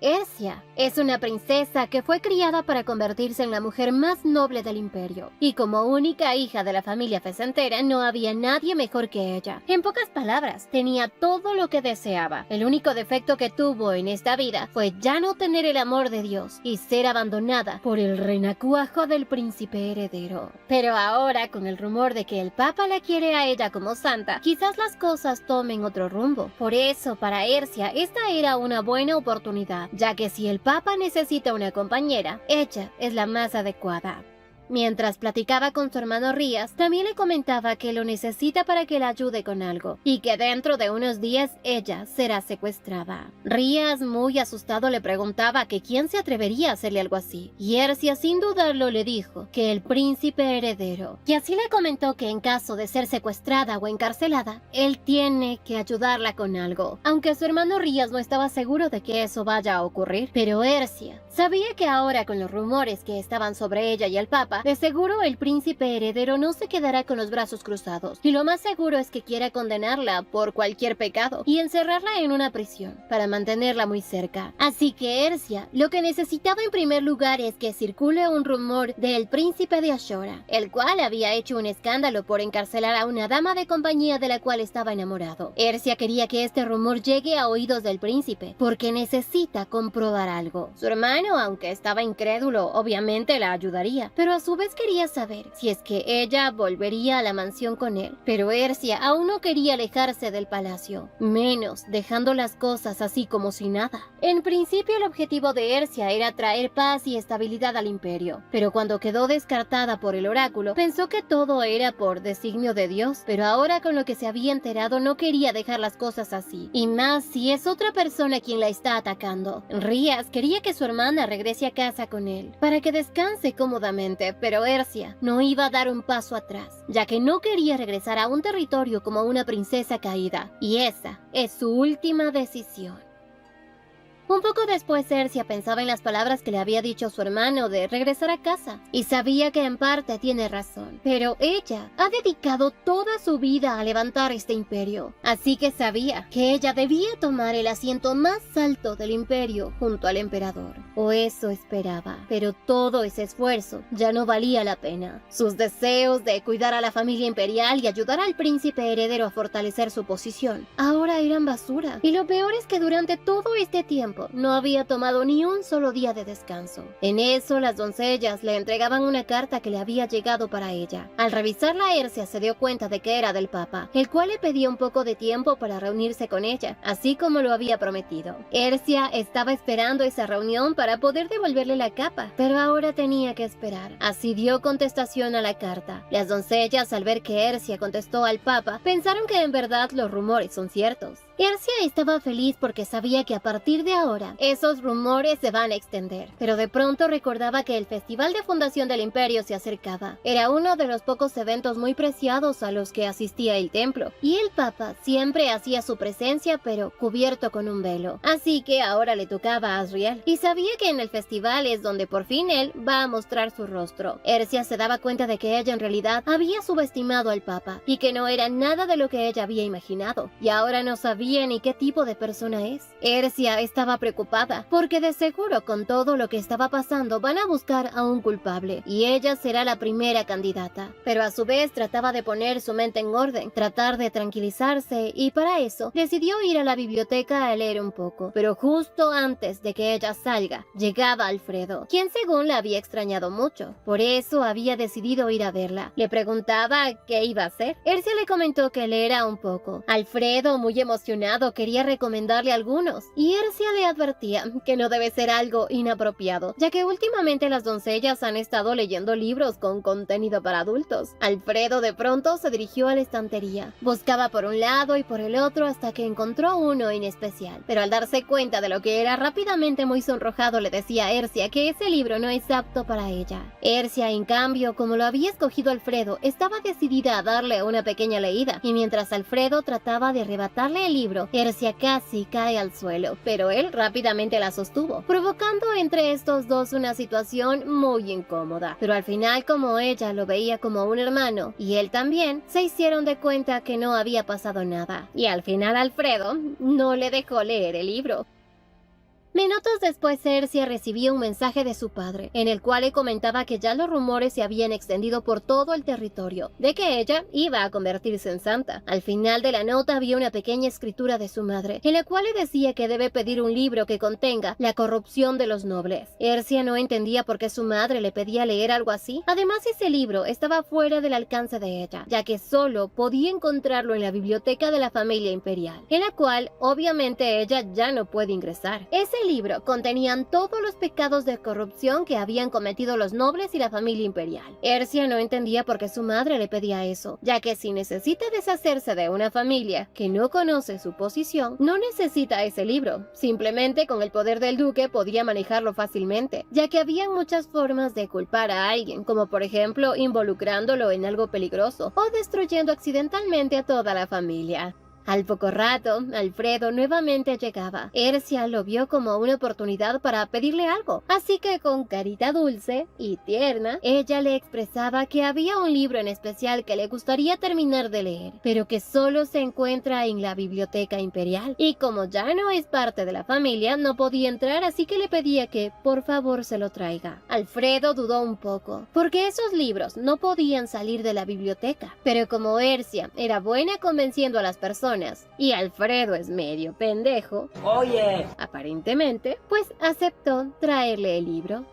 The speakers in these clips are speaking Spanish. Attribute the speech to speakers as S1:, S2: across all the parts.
S1: Ercia es una princesa que fue criada para convertirse en la mujer más noble del imperio, y como única hija de la familia Fecentera no había nadie mejor que ella. En pocas palabras, tenía todo lo que deseaba. El único defecto que tuvo en esta vida fue ya no tener el amor de Dios y ser abandonada por el renacuajo del príncipe heredero. Pero ahora, con el rumor de que el Papa la quiere a ella como santa, quizás las cosas tomen otro rumbo. Por eso, para Ercia, esta era una buena oportunidad, ya que si el Papa necesita una compañera, ella es la más adecuada. Mientras platicaba con su hermano Rías, también le comentaba que lo necesita para que la ayude con algo, y que dentro de unos días ella será secuestrada. Rías, muy asustado, le preguntaba que quién se atrevería a hacerle algo así, y Ercia sin dudarlo le dijo que el príncipe heredero, y así le comentó que en caso de ser secuestrada o encarcelada, él tiene que ayudarla con algo, aunque su hermano Rías no estaba seguro de que eso vaya a ocurrir. Pero Ercia sabía que ahora, con los rumores que estaban sobre ella y el Papa, de seguro el príncipe heredero no se quedará con los brazos cruzados, y lo más seguro es que quiera condenarla por cualquier pecado y encerrarla en una prisión para mantenerla muy cerca. Así que Ercia lo que necesitaba en primer lugar es que circule un rumor del príncipe de Ashora, el cual había hecho un escándalo por encarcelar a una dama de compañía de la cual estaba enamorado. Ercia quería que este rumor llegue a oídos del príncipe, porque necesita comprobar algo. Su hermano, aunque estaba incrédulo, obviamente la ayudaría, pero a su vez quería saber si es que ella volvería a la mansión con él. Pero Ercia aún no quería alejarse del palacio, menos dejando las cosas así como si nada. En principio, el objetivo de Ercia era traer paz y estabilidad al imperio, pero cuando quedó descartada por el oráculo, pensó que todo era por designio de Dios. Pero ahora, con lo que se había enterado, no quería dejar las cosas así, y más si es otra persona quien la está atacando. Rías quería que su hermana regrese a casa con él para que descanse cómodamente, pero Ercia no iba a dar un paso atrás, ya que no quería regresar a un territorio como una princesa caída, y esa es su última decisión. Un poco después, Ercia pensaba en las palabras que le había dicho su hermano de regresar a casa, y sabía que en parte tiene razón, pero ella ha dedicado toda su vida a levantar este imperio, así que sabía que ella debía tomar el asiento más alto del imperio junto al emperador, o eso esperaba. Pero todo ese esfuerzo ya no valía la pena. Sus deseos de cuidar a la familia imperial y ayudar al príncipe heredero a fortalecer su posición ahora eran basura, y lo peor es que durante todo este tiempo no había tomado ni un solo día de descanso. En eso, las doncellas le entregaban una carta que le había llegado para ella. Al revisarla, Ercia se dio cuenta de que era del Papa, el cual le pedía un poco de tiempo para reunirse con ella, así como lo había prometido. Ercia estaba esperando esa reunión para poder devolverle la capa, pero ahora tenía que esperar. Así dio contestación a la carta. Las doncellas, al ver que Ercia contestó al Papa, pensaron que en verdad los rumores son ciertos. Ercia estaba feliz porque sabía que a partir de ahora esos rumores se van a extender, pero de pronto recordaba que el Festival de Fundación del Imperio se acercaba. Era uno de los pocos eventos muy preciados a los que asistía el templo, y el Papa siempre hacía su presencia pero cubierto con un velo. Así que ahora le tocaba a Asriel, y sabía que en el festival es donde por fin él va a mostrar su rostro. Ercia se daba cuenta de que ella en realidad había subestimado al Papa, y que no era nada de lo que ella había imaginado, y ahora no sabía ni qué tipo de persona es. Ercia estaba preocupada, porque de seguro con todo lo que estaba pasando van a buscar a un culpable, y ella será la primera candidata. Pero a su vez trataba de poner su mente en orden, tratar de tranquilizarse, y para eso decidió ir a la biblioteca a leer un poco. Pero justo antes de que ella salga, llegaba Alfredo, quien según la había extrañado mucho. Por eso había decidido ir a verla. Le preguntaba qué iba a hacer. Ercia le comentó que leera un poco. Alfredo, muy emocionado, quería recomendarle algunos, y Ercia le advertía que no debe ser algo inapropiado, ya que últimamente las doncellas han estado leyendo libros con contenido para adultos. Alfredo de pronto se dirigió a la estantería. Buscaba por un lado y por el otro hasta que encontró uno en especial, pero al darse cuenta de lo que era, rápidamente muy sonrojado le decía a Ercia que ese libro no es apto para ella. Ercia, en cambio, como lo había escogido Alfredo, estaba decidida a darle una pequeña leída, y mientras Alfredo trataba de arrebatarle el libro, Ercia casi cae al suelo, pero él rápidamente la sostuvo, provocando entre estos dos una situación muy incómoda. Pero al final, como ella lo veía como un hermano y él también, se hicieron de cuenta que no había pasado nada, y al final Alfredo no le dejó leer el libro. Minutos después, Ercia recibía un mensaje de su padre, en el cual le comentaba que ya los rumores se habían extendido por todo el territorio, de que ella iba a convertirse en santa. Al final de la nota había una pequeña escritura de su madre, en la cual le decía que debe pedir un libro que contenga la corrupción de los nobles. Ercia no entendía por qué su madre le pedía leer algo así. Además, ese libro estaba fuera del alcance de ella, ya que solo podía encontrarlo en la biblioteca de la familia imperial, en la cual obviamente ella ya no puede ingresar. Ese libro contenían todos los pecados de corrupción que habían cometido los nobles y la familia imperial. Ercia no entendía por qué su madre le pedía eso, ya que si necesita deshacerse de una familia que no conoce su posición, no necesita ese libro. Simplemente con el poder del duque podía manejarlo fácilmente, ya que había muchas formas de culpar a alguien, como por ejemplo involucrándolo en algo peligroso o destruyendo accidentalmente a toda la familia. Al poco rato, Alfredo nuevamente llegaba. Ercia lo vio como una oportunidad para pedirle algo, así que con carita dulce y tierna, ella le expresaba que había un libro en especial que le gustaría terminar de leer, pero que solo se encuentra en la biblioteca imperial, y como ya no es parte de la familia, no podía entrar, así que le pedía que por favor se lo traiga. Alfredo dudó un poco, porque esos libros no podían salir de la biblioteca, pero como Ercia era buena convenciendo a las personas, y Alfredo es medio pendejo, oye, aparentemente, pues aceptó traerle el libro.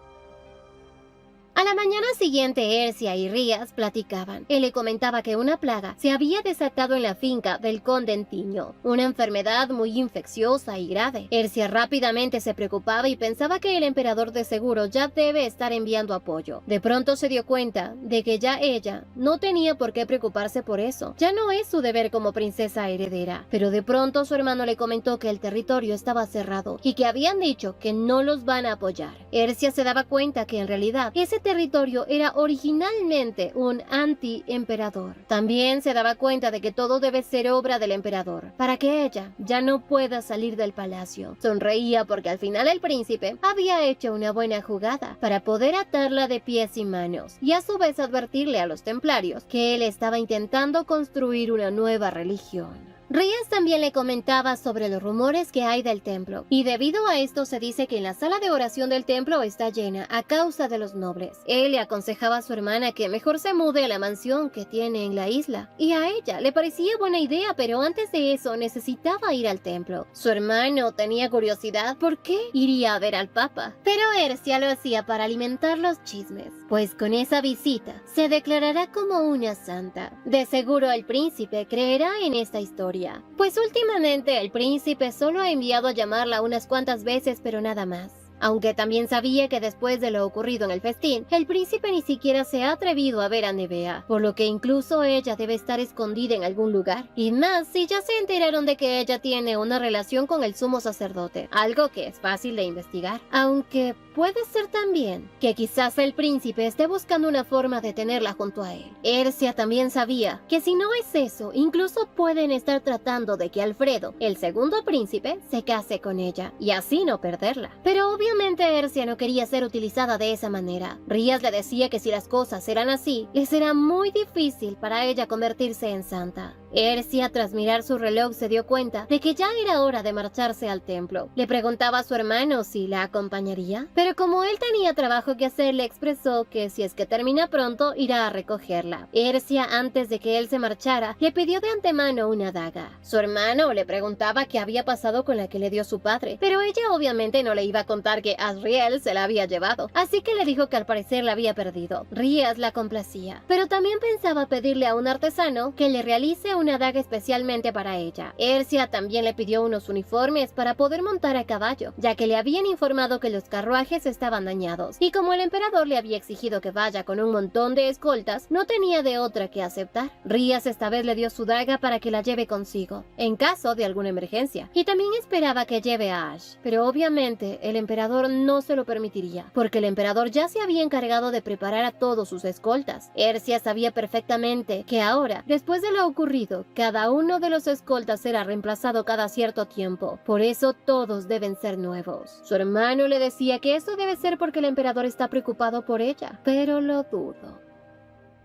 S1: A la mañana siguiente, Ercia y Rías platicaban. Él le comentaba que una plaga se había desatado en la finca del conde Entiño, una enfermedad muy infecciosa y grave. Ercia rápidamente se preocupaba y pensaba que el emperador de seguro ya debe estar enviando apoyo. De pronto se dio cuenta de que ya ella no tenía por qué preocuparse por eso. Ya no es su deber como princesa heredera. Pero de pronto su hermano le comentó que el territorio estaba cerrado y que habían dicho que no los van a apoyar. Ercia se daba cuenta que en realidad ese territorio era originalmente un anti-emperador. También se daba cuenta de que todo debe ser obra del emperador, para que ella ya no pueda salir del palacio. Sonreía porque al final el príncipe había hecho una buena jugada para poder atarla de pies y manos, y a su vez advertirle a los templarios que él estaba intentando construir una nueva religión. Rías también le comentaba sobre los rumores que hay del templo, y debido a esto se dice que en la sala de oración del templo está llena a causa de los nobles. Él le aconsejaba a su hermana que mejor se mude a la mansión que tiene en la isla, y a ella le parecía buena idea, pero antes de eso necesitaba ir al templo. Su hermano tenía curiosidad por qué iría a ver al papa, pero Ercia lo hacía para alimentar los chismes, pues con esa visita se declarará como una santa. De seguro el príncipe creerá en esta historia, pues últimamente el príncipe solo ha enviado a llamarla unas cuantas veces, pero nada más. Aunque también sabía que después de lo ocurrido en el festín, el príncipe ni siquiera se ha atrevido a ver a Nevea, por lo que incluso ella debe estar escondida en algún lugar. Y más si ya se enteraron de que ella tiene una relación con el sumo sacerdote, algo que es fácil de investigar. Aunque puede ser también que quizás el príncipe esté buscando una forma de tenerla junto a él. Ercia también sabía que si no es eso, incluso pueden estar tratando de que Alfredo, el segundo príncipe, se case con ella, y así no perderla. Pero obviamente Ercia no quería ser utilizada de esa manera. Rías le decía que si las cosas eran así, le será muy difícil para ella convertirse en santa. Ercia, tras mirar su reloj, se dio cuenta de que ya era hora de marcharse al templo. Le preguntaba a su hermano si la acompañaría, pero como él tenía trabajo que hacer, le expresó que si es que termina pronto, irá a recogerla. Ercia, antes de que él se marchara, le pidió de antemano una daga. Su hermano le preguntaba qué había pasado con la que le dio su padre, pero ella obviamente no le iba a contar que Asriel se la había llevado, así que le dijo que al parecer la había perdido. Rías la complacía, pero también pensaba pedirle a un artesano que le realice una daga especialmente para ella. Ercia también le pidió unos uniformes para poder montar a caballo, ya que le habían informado que los carruajes estaban dañados, y como el emperador le había exigido que vaya con un montón de escoltas, no tenía de otra que aceptar. Rías esta vez le dio su daga para que la lleve consigo, en caso de alguna emergencia, y también esperaba que lleve a Ash, pero obviamente el emperador no se lo permitiría, porque el emperador ya se había encargado de preparar a todos sus escoltas. Ercia sabía perfectamente que ahora, después de lo ocurrido, cada uno de los escoltas será reemplazado cada cierto tiempo, por eso todos deben ser nuevos. Su hermano le decía que eso debe ser porque el emperador está preocupado por ella, pero lo dudo.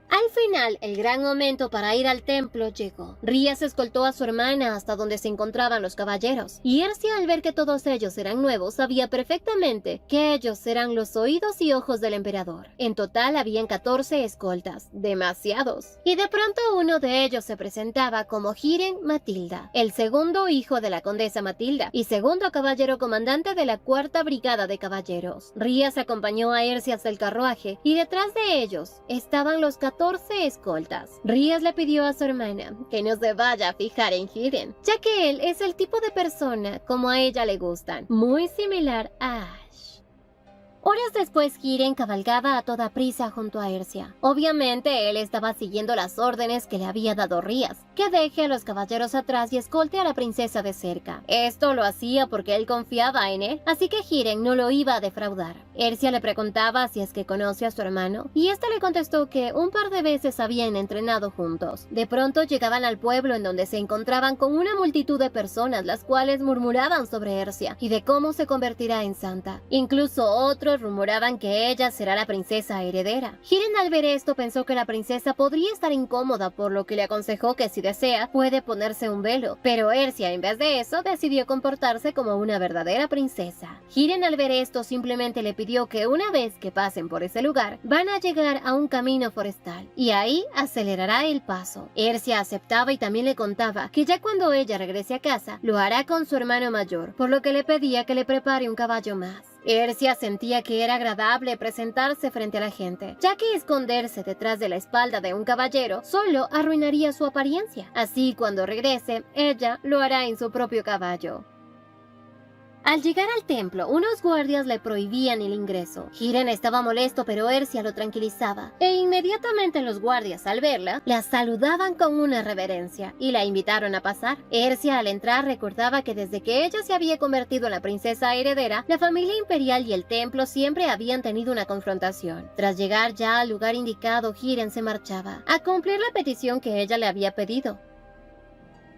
S1: Al final, el gran momento para ir al templo llegó. Rías escoltó a su hermana hasta donde se encontraban los caballeros, y Ercia, al ver que todos ellos eran nuevos, sabía perfectamente que ellos eran los oídos y ojos del emperador. En total habían 14 escoltas, demasiados. Y de pronto uno de ellos se presentaba como Hiren Matilda, el segundo hijo de la condesa Matilda y segundo caballero comandante de la 4ª brigada de caballeros. Rías acompañó a Ercia hasta el carruaje y detrás de ellos estaban los 14 escoltas. Rías le pidió a su hermana que no se vaya a fijar en Hiren, ya que él es el tipo de persona como a ella le gustan, muy similar a Ash. Horas después, Hiren cabalgaba a toda prisa junto a Ercia. Obviamente, él estaba siguiendo las órdenes que le había dado Rías, que deje a los caballeros atrás y escolte a la princesa de cerca. Esto lo hacía porque él confiaba en él, así que Hiren no lo iba a defraudar. Ercia le preguntaba si es que conoce a su hermano, y este le contestó que un par de veces habían entrenado juntos. De pronto llegaban al pueblo en donde se encontraban con una multitud de personas, las cuales murmuraban sobre Ercia y de cómo se convertirá en santa. Incluso otros rumoraban que ella será la princesa heredera. Hiren, al ver esto, pensó que la princesa podría estar incómoda, por lo que le aconsejó que si desea puede ponerse un velo, pero Ercia, en vez de eso, decidió comportarse como una verdadera princesa. Hiren, al ver esto, simplemente le pidió que una vez que pasen por ese lugar van a llegar a un camino forestal y ahí acelerará el paso. Ercia aceptaba y también le contaba que ya cuando ella regrese a casa lo hará con su hermano mayor, por lo que le pedía que le prepare un caballo más. Ercia sentía que era agradable presentarse frente a la gente, ya que esconderse detrás de la espalda de un caballero solo arruinaría su apariencia. Así, cuando regrese, ella lo hará en su propio caballo. Al llegar al templo, unos guardias le prohibían el ingreso. Hiren estaba molesto, pero Ercia lo tranquilizaba. E inmediatamente los guardias, al verla, la saludaban con una reverencia y la invitaron a pasar. Ercia, al entrar, recordaba que desde que ella se había convertido en la princesa heredera, la familia imperial y el templo siempre habían tenido una confrontación. Tras llegar ya al lugar indicado, Hiren se marchaba a cumplir la petición que ella le había pedido.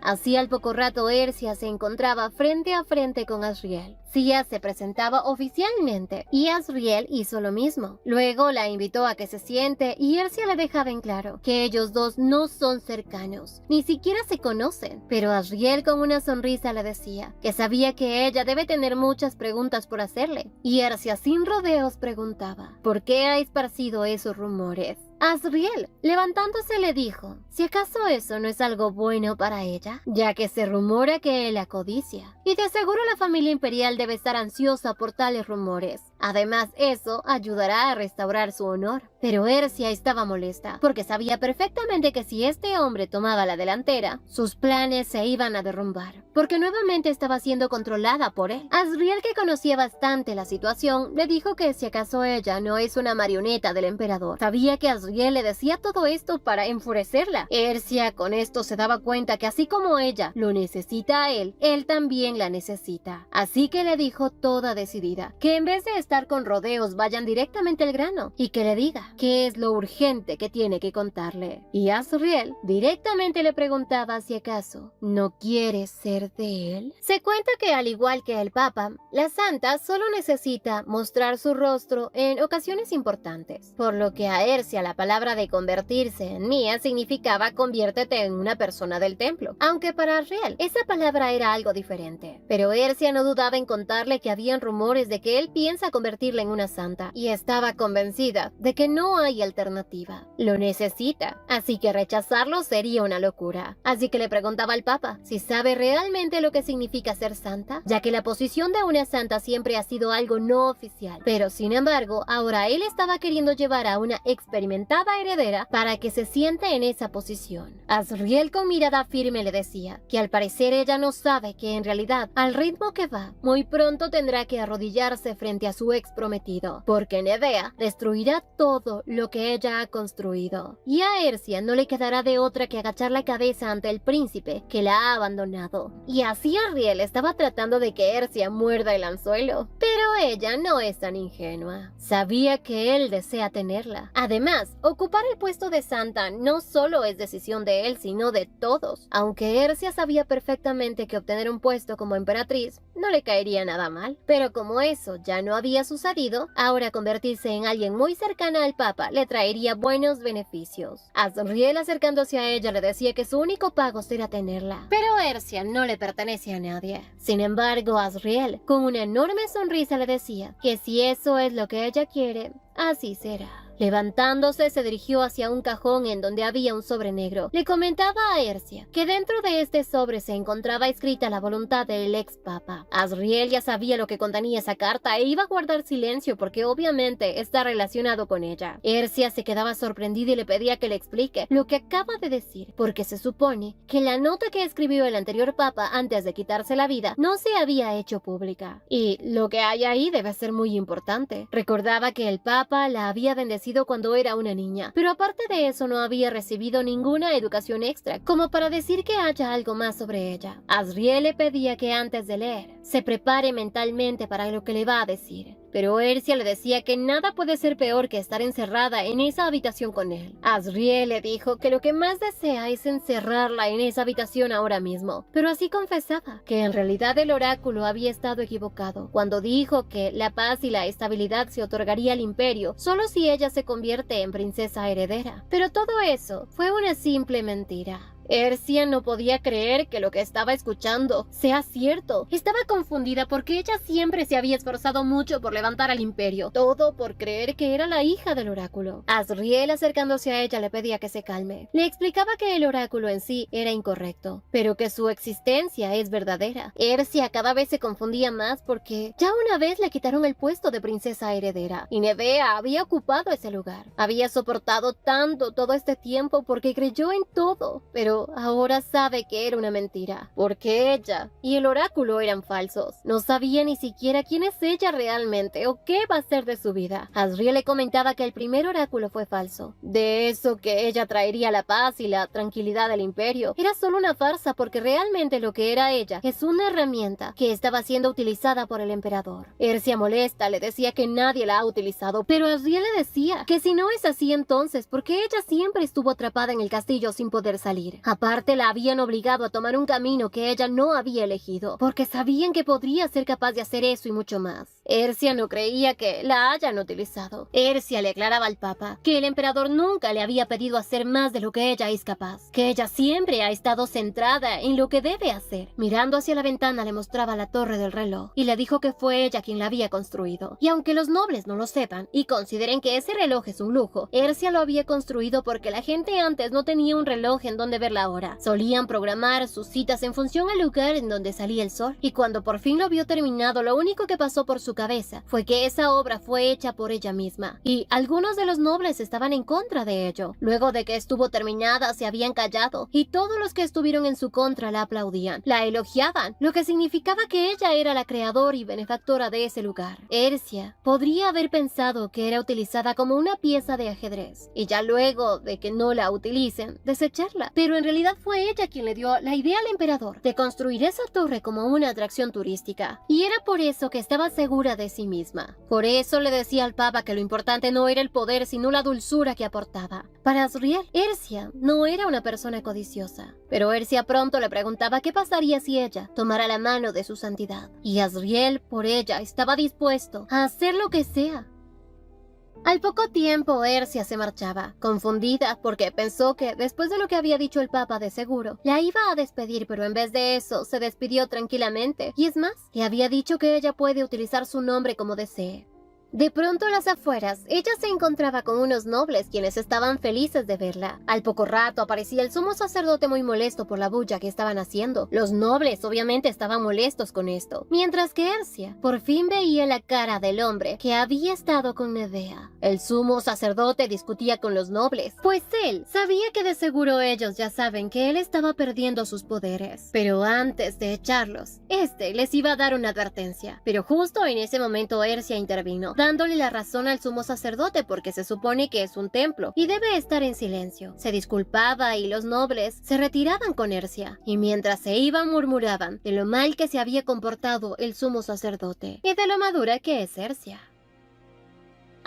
S1: Así, al poco rato, Ercia se encontraba frente a frente con Asriel. Sia se presentaba oficialmente y Asriel hizo lo mismo. Luego la invitó a que se siente y Ercia le dejaba en claro que ellos dos no son cercanos, ni siquiera se conocen. Pero Asriel, con una sonrisa, le decía que sabía que ella debe tener muchas preguntas por hacerle. Y Ercia, sin rodeos, preguntaba: ¿por qué ha esparcido esos rumores? Asriel, levantándose, le dijo si acaso eso no es algo bueno para ella, ya que se rumora que él la codicia, y de seguro la familia imperial debe estar ansiosa por tales rumores. Además, eso ayudará a restaurar su honor. Pero Ercia estaba molesta, porque sabía perfectamente que si este hombre tomaba la delantera, sus planes se iban a derrumbar, porque nuevamente estaba siendo controlada por él. Asriel, que conocía bastante la situación, le dijo que si acaso ella no es una marioneta del emperador. Sabía que Asriel le decía todo esto para enfurecerla. Ercia con esto se daba cuenta que así como ella lo necesita a él también la necesita. Así que le dijo toda decidida que en vez de estar con rodeos vayan directamente al grano y que le diga qué es lo urgente que tiene que contarle. Y Asriel directamente le preguntaba si acaso no quiere ser de él. Se cuenta que, al igual que el Papa, la santa solo necesita mostrar su rostro en ocasiones importantes, por lo que a Ercia la palabra de convertirse en Mia significaba conviértete en una persona del templo, aunque para Asriel esa palabra era algo diferente. Pero Ercia no dudaba en contarle que habían rumores de que él piensa convertirla en una santa, y estaba convencida de que no hay alternativa. Lo necesita, así que rechazarlo sería una locura. Así que le preguntaba al Papa si sabe realmente lo que significa ser santa, ya que la posición de una santa siempre ha sido algo no oficial. Pero sin embargo, ahora él estaba queriendo llevar a una experimentada heredera para que se siente en esa posición. Asriel, con mirada firme, le decía que al parecer ella no sabe que en realidad, al ritmo que va, muy pronto tendrá que arrodillarse frente a su ex prometido, porque Nevea destruirá todo lo que ella ha construido. Y a Ercia no le quedará de otra que agachar la cabeza ante el príncipe que la ha abandonado. Y así Asriel estaba tratando de que Ercia muerda el anzuelo. Pero ella no es tan ingenua. Sabía que él desea tenerla. Además, ocupar el puesto de santa no solo es decisión de él, sino de todos. Aunque Ercia sabía perfectamente que obtener un puesto como emperatriz no le caería nada mal. Pero como eso ya no había había sucedido, ahora convertirse en alguien muy cercana al Papa le traería buenos beneficios. Asriel, acercándose a ella, le decía que su único pago será tenerla. Pero Ercia no le pertenece a nadie. Sin embargo, Asriel, con una enorme sonrisa, le decía que si eso es lo que ella quiere, así será. Levantándose, se dirigió hacia un cajón en donde había un sobre negro. Le comentaba a Ercia que dentro de este sobre se encontraba escrita la voluntad del ex papa. Asriel ya sabía lo que contenía esa carta e iba a guardar silencio porque obviamente está relacionado con ella. Ercia se quedaba sorprendida y le pedía que le explique lo que acaba de decir, porque se supone que la nota que escribió el anterior papa antes de quitarse la vida no se había hecho pública. Y lo que hay ahí debe ser muy importante. Recordaba que el papa la había bendecido cuando era una niña, pero aparte de eso no había recibido ninguna educación extra como para decir que haya algo más sobre ella. Asriel le pedía que antes de leer se prepare mentalmente para lo que le va a decir, pero Ercia le decía que nada puede ser peor que estar encerrada en esa habitación con él. Asriel le dijo que lo que más desea es encerrarla en esa habitación ahora mismo, pero así confesaba que en realidad el oráculo había estado equivocado cuando dijo que la paz y la estabilidad se otorgaría al imperio solo si ella se convierte en princesa heredera. Pero todo eso fue una simple mentira. Ercia no podía creer que lo que estaba escuchando sea cierto. Estaba confundida porque ella siempre se había esforzado mucho por levantar al imperio, todo por creer que era la hija del oráculo. Asriel, acercándose a ella, le pedía que se calme. Le explicaba que el oráculo en sí era incorrecto, pero que su existencia es verdadera. Ercia cada vez se confundía más porque ya una vez le quitaron el puesto de princesa heredera y Nevea había ocupado ese lugar. Había soportado tanto todo este tiempo porque creyó en todo, pero ahora sabe que era una mentira, porque ella y el oráculo eran falsos. No sabía ni siquiera quién es ella realmente o qué va a ser de su vida. Asriel le comentaba que el primer oráculo fue falso. De eso que ella traería la paz y la tranquilidad del imperio, era solo una farsa porque realmente lo que era ella es una herramienta que estaba siendo utilizada por el emperador. Ercia, molesta, le decía que nadie la ha utilizado, pero Asriel le decía que si no es así entonces, porque ella siempre estuvo atrapada en el castillo sin poder salir. Aparte, la habían obligado a tomar un camino que ella no había elegido, porque sabían que podría ser capaz de hacer eso y mucho más. Ercia no creía que la hayan utilizado. Ercia le aclaraba al papa que el emperador nunca le había pedido hacer más de lo que ella es capaz, que ella siempre ha estado centrada en lo que debe hacer. Mirando hacia la ventana le mostraba la torre del reloj y le dijo que fue ella quien la había construido. Y aunque los nobles no lo sepan y consideren que ese reloj es un lujo, Ercia lo había construido porque la gente antes no tenía un reloj en donde ver la hora. Solían programar sus citas en función al lugar en donde salía el sol, y cuando por fin lo vio terminado, lo único que pasó por su cabeza fue que esa obra fue hecha por ella misma, y algunos de los nobles estaban en contra de ello. Luego de que estuvo terminada, se habían callado, y todos los que estuvieron en su contra la aplaudían, la elogiaban, lo que significaba que ella era la creadora y benefactora de ese lugar. Ercia podría haber pensado que era utilizada como una pieza de ajedrez, y ya luego de que no la utilicen, desecharla, pero en realidad fue ella quien le dio la idea al emperador de construir esa torre como una atracción turística, y era por eso que estaba segura de sí misma. Por eso le decía al papa que lo importante no era el poder sino la dulzura que aportaba. Para Asriel, Ercia no era una persona codiciosa, pero Ercia pronto le preguntaba qué pasaría si ella tomara la mano de su santidad, y Asriel por ella estaba dispuesto a hacer lo que sea. Al poco tiempo, Ercia se marchaba, confundida porque pensó que, después de lo que había dicho el papa de seguro, la iba a despedir, pero en vez de eso, se despidió tranquilamente, y es más, le había dicho que ella puede utilizar su nombre como desee. De pronto, a las afueras, ella se encontraba con unos nobles quienes estaban felices de verla. Al poco rato aparecía el sumo sacerdote muy molesto por la bulla que estaban haciendo. Los nobles obviamente estaban molestos con esto, mientras que Ercia por fin veía la cara del hombre que había estado con Nevea. El sumo sacerdote discutía con los nobles, pues él sabía que de seguro ellos ya saben que él estaba perdiendo sus poderes. Pero antes de echarlos, les iba a dar una advertencia. Pero justo en ese momento Ercia intervino, dándole la razón al sumo sacerdote porque se supone que es un templo y debe estar en silencio. Se disculpaba y los nobles se retiraban con Ercia, y mientras se iban murmuraban de lo mal que se había comportado el sumo sacerdote y de lo madura que es Ercia.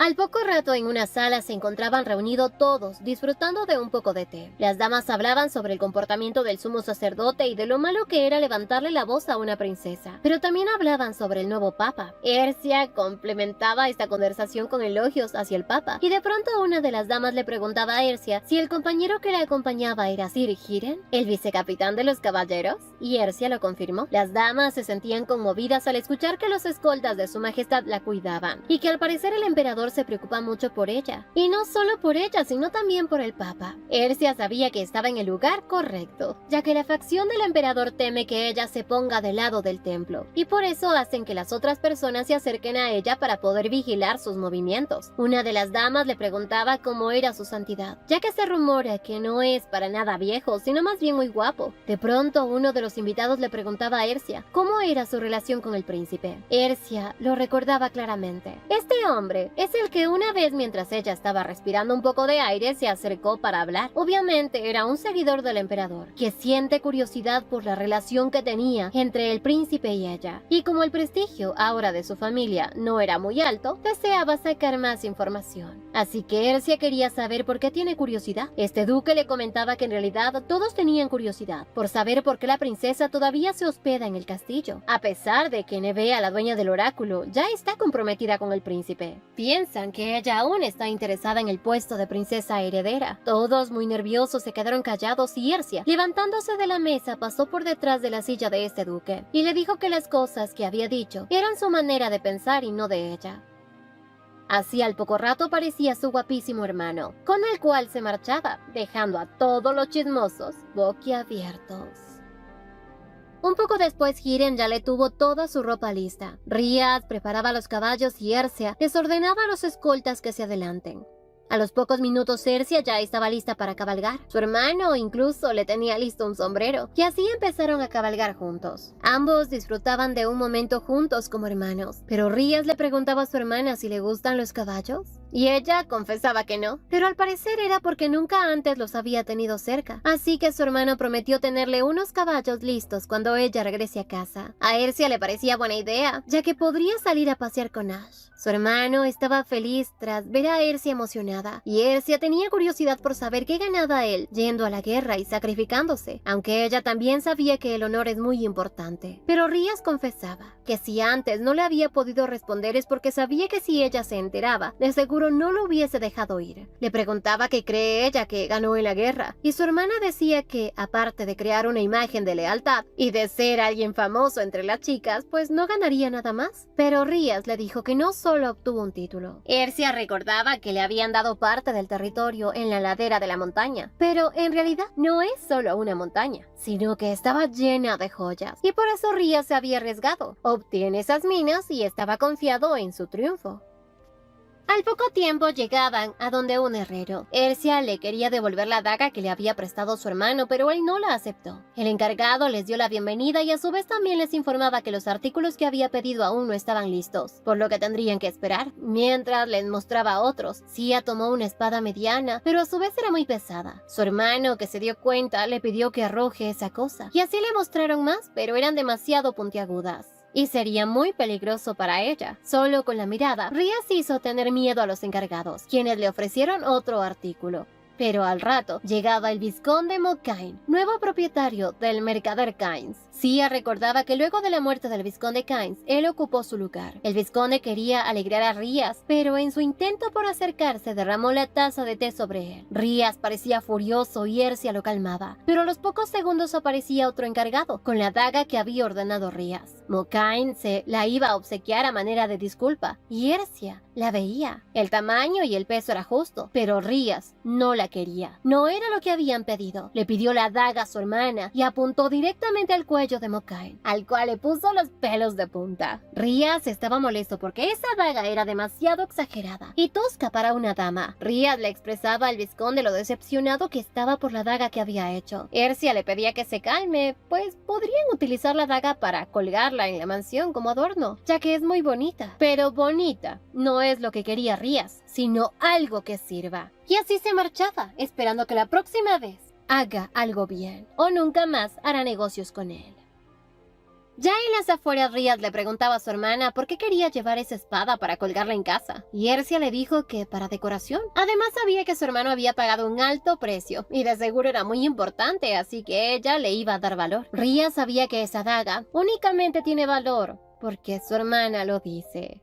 S1: Al poco rato en una sala se encontraban reunidos todos, disfrutando de un poco de té. Las damas hablaban sobre el comportamiento del sumo sacerdote y de lo malo que era levantarle la voz a una princesa, pero también hablaban sobre el nuevo papa. Ercia complementaba esta conversación con elogios hacia el papa, y de pronto una de las damas le preguntaba a Ercia si el compañero que la acompañaba era Sir Hiren, el vicecapitán de los caballeros, y Ercia lo confirmó. Las damas se sentían conmovidas al escuchar que los escoltas de su majestad la cuidaban, y que al parecer el emperador se preocupa mucho por ella, y no solo por ella, sino también por el papa. Ercia sabía que estaba en el lugar correcto, ya que la facción del emperador teme que ella se ponga del lado del templo, y por eso hacen que las otras personas se acerquen a ella para poder vigilar sus movimientos. Una de las damas le preguntaba cómo era su santidad, ya que se rumora que no es para nada viejo, sino más bien muy guapo. De pronto, uno de los invitados le preguntaba a Ercia cómo era su relación con el príncipe. Ercia lo recordaba claramente. Este hombre es el que una vez mientras ella estaba respirando un poco de aire se acercó para hablar. Obviamente era un seguidor del emperador, que siente curiosidad por la relación que tenía entre el príncipe y ella. Y como el prestigio ahora de su familia no era muy alto, deseaba sacar más información. Así que Ercia quería saber por qué tiene curiosidad. Este duque le comentaba que en realidad todos tenían curiosidad por saber por qué la princesa todavía se hospeda en el castillo, a pesar de que Nevea, la dueña del oráculo, ya está comprometida con el príncipe. Piensan que ella aún está interesada en el puesto de princesa heredera. Todos, muy nerviosos, se quedaron callados y Ercia, levantándose de la mesa, pasó por detrás de la silla de este duque y le dijo que las cosas que había dicho eran su manera de pensar y no de ella. Así al poco rato aparecía su guapísimo hermano, con el cual se marchaba, dejando a todos los chismosos boquiabiertos. Un poco después Hiren ya le tuvo toda su ropa lista. Rias preparaba los caballos y Ercia les ordenaba a los escoltas que se adelanten. A los pocos minutos Ercia ya estaba lista para cabalgar. Su hermano incluso le tenía listo un sombrero, y así empezaron a cabalgar juntos. Ambos disfrutaban de un momento juntos como hermanos, pero Rias le preguntaba a su hermana si le gustan los caballos, y ella confesaba que no, pero al parecer era porque nunca antes los había tenido cerca, así que su hermano prometió tenerle unos caballos listos cuando ella regrese a casa. A Ercia le parecía buena idea, ya que podría salir a pasear con Ash. Su hermano estaba feliz tras ver a Ercia emocionada, y Ercia tenía curiosidad por saber qué ganaba él yendo a la guerra y sacrificándose, aunque ella también sabía que el honor es muy importante. Pero Rias confesaba que si antes no le había podido responder es porque sabía que si ella se enteraba, de seguro no lo hubiese dejado ir. Le preguntaba qué cree ella que ganó en la guerra, y su hermana decía que, aparte de crear una imagen de lealtad y de ser alguien famoso entre las chicas, pues no ganaría nada más. Pero Rias le dijo que no solo obtuvo un título. Ercia recordaba que le habían dado parte del territorio en la ladera de la montaña, pero en realidad no es solo una montaña, sino que estaba llena de joyas, y por eso Rias se había arriesgado. Obtiene esas minas y estaba confiado en su triunfo. Al poco tiempo llegaban a donde un herrero. Ercia le quería devolver la daga que le había prestado su hermano, pero él no la aceptó. El encargado les dio la bienvenida y a su vez también les informaba que los artículos que había pedido aún no estaban listos, por lo que tendrían que esperar. Mientras les mostraba a otros, Sia tomó una espada mediana, pero a su vez era muy pesada. Su hermano, que se dio cuenta, le pidió que arroje esa cosa, y así le mostraron más, pero eran demasiado puntiagudas y sería muy peligroso para ella. Solo con la mirada, Rias hizo tener miedo a los encargados, quienes le ofrecieron otro artículo. Pero al rato llegaba el vizconde Mokain, nuevo propietario del mercader Kynes. Sia recordaba que luego de la muerte del vizconde Kynes, él ocupó su lugar. El vizconde quería alegrar a Rias, pero en su intento por acercarse derramó la taza de té sobre él. Rias parecía furioso y Ercia lo calmaba, pero a los pocos segundos aparecía otro encargado, con la daga que había ordenado Rias. Mokain se la iba a obsequiar a manera de disculpa, y Ercia la veía. El tamaño y el peso era justo, pero Rias no la quería. No era lo que habían pedido. Le pidió la daga a su hermana y apuntó directamente al cuello de Mokain, al cual le puso los pelos de punta. Rias estaba molesto porque esa daga era demasiado exagerada y tosca para una dama. Rias le expresaba al vizconde lo decepcionado que estaba por la daga que había hecho. Ercia le pedía que se calme, pues podrían utilizar la daga para colgarla en la mansión como adorno, ya que es muy bonita. Pero bonita no es lo que quería Rias, sino algo que sirva. Y así se marchaba, esperando que la próxima vez haga algo bien, o nunca más hará negocios con él. Ya en las afueras, Rhys le preguntaba a su hermana por qué quería llevar esa espada para colgarla en casa, y Ercia le dijo que para decoración. Además sabía que su hermano había pagado un alto precio, y de seguro era muy importante, así que ella le iba a dar valor. Rhys sabía que esa daga únicamente tiene valor porque su hermana lo dice.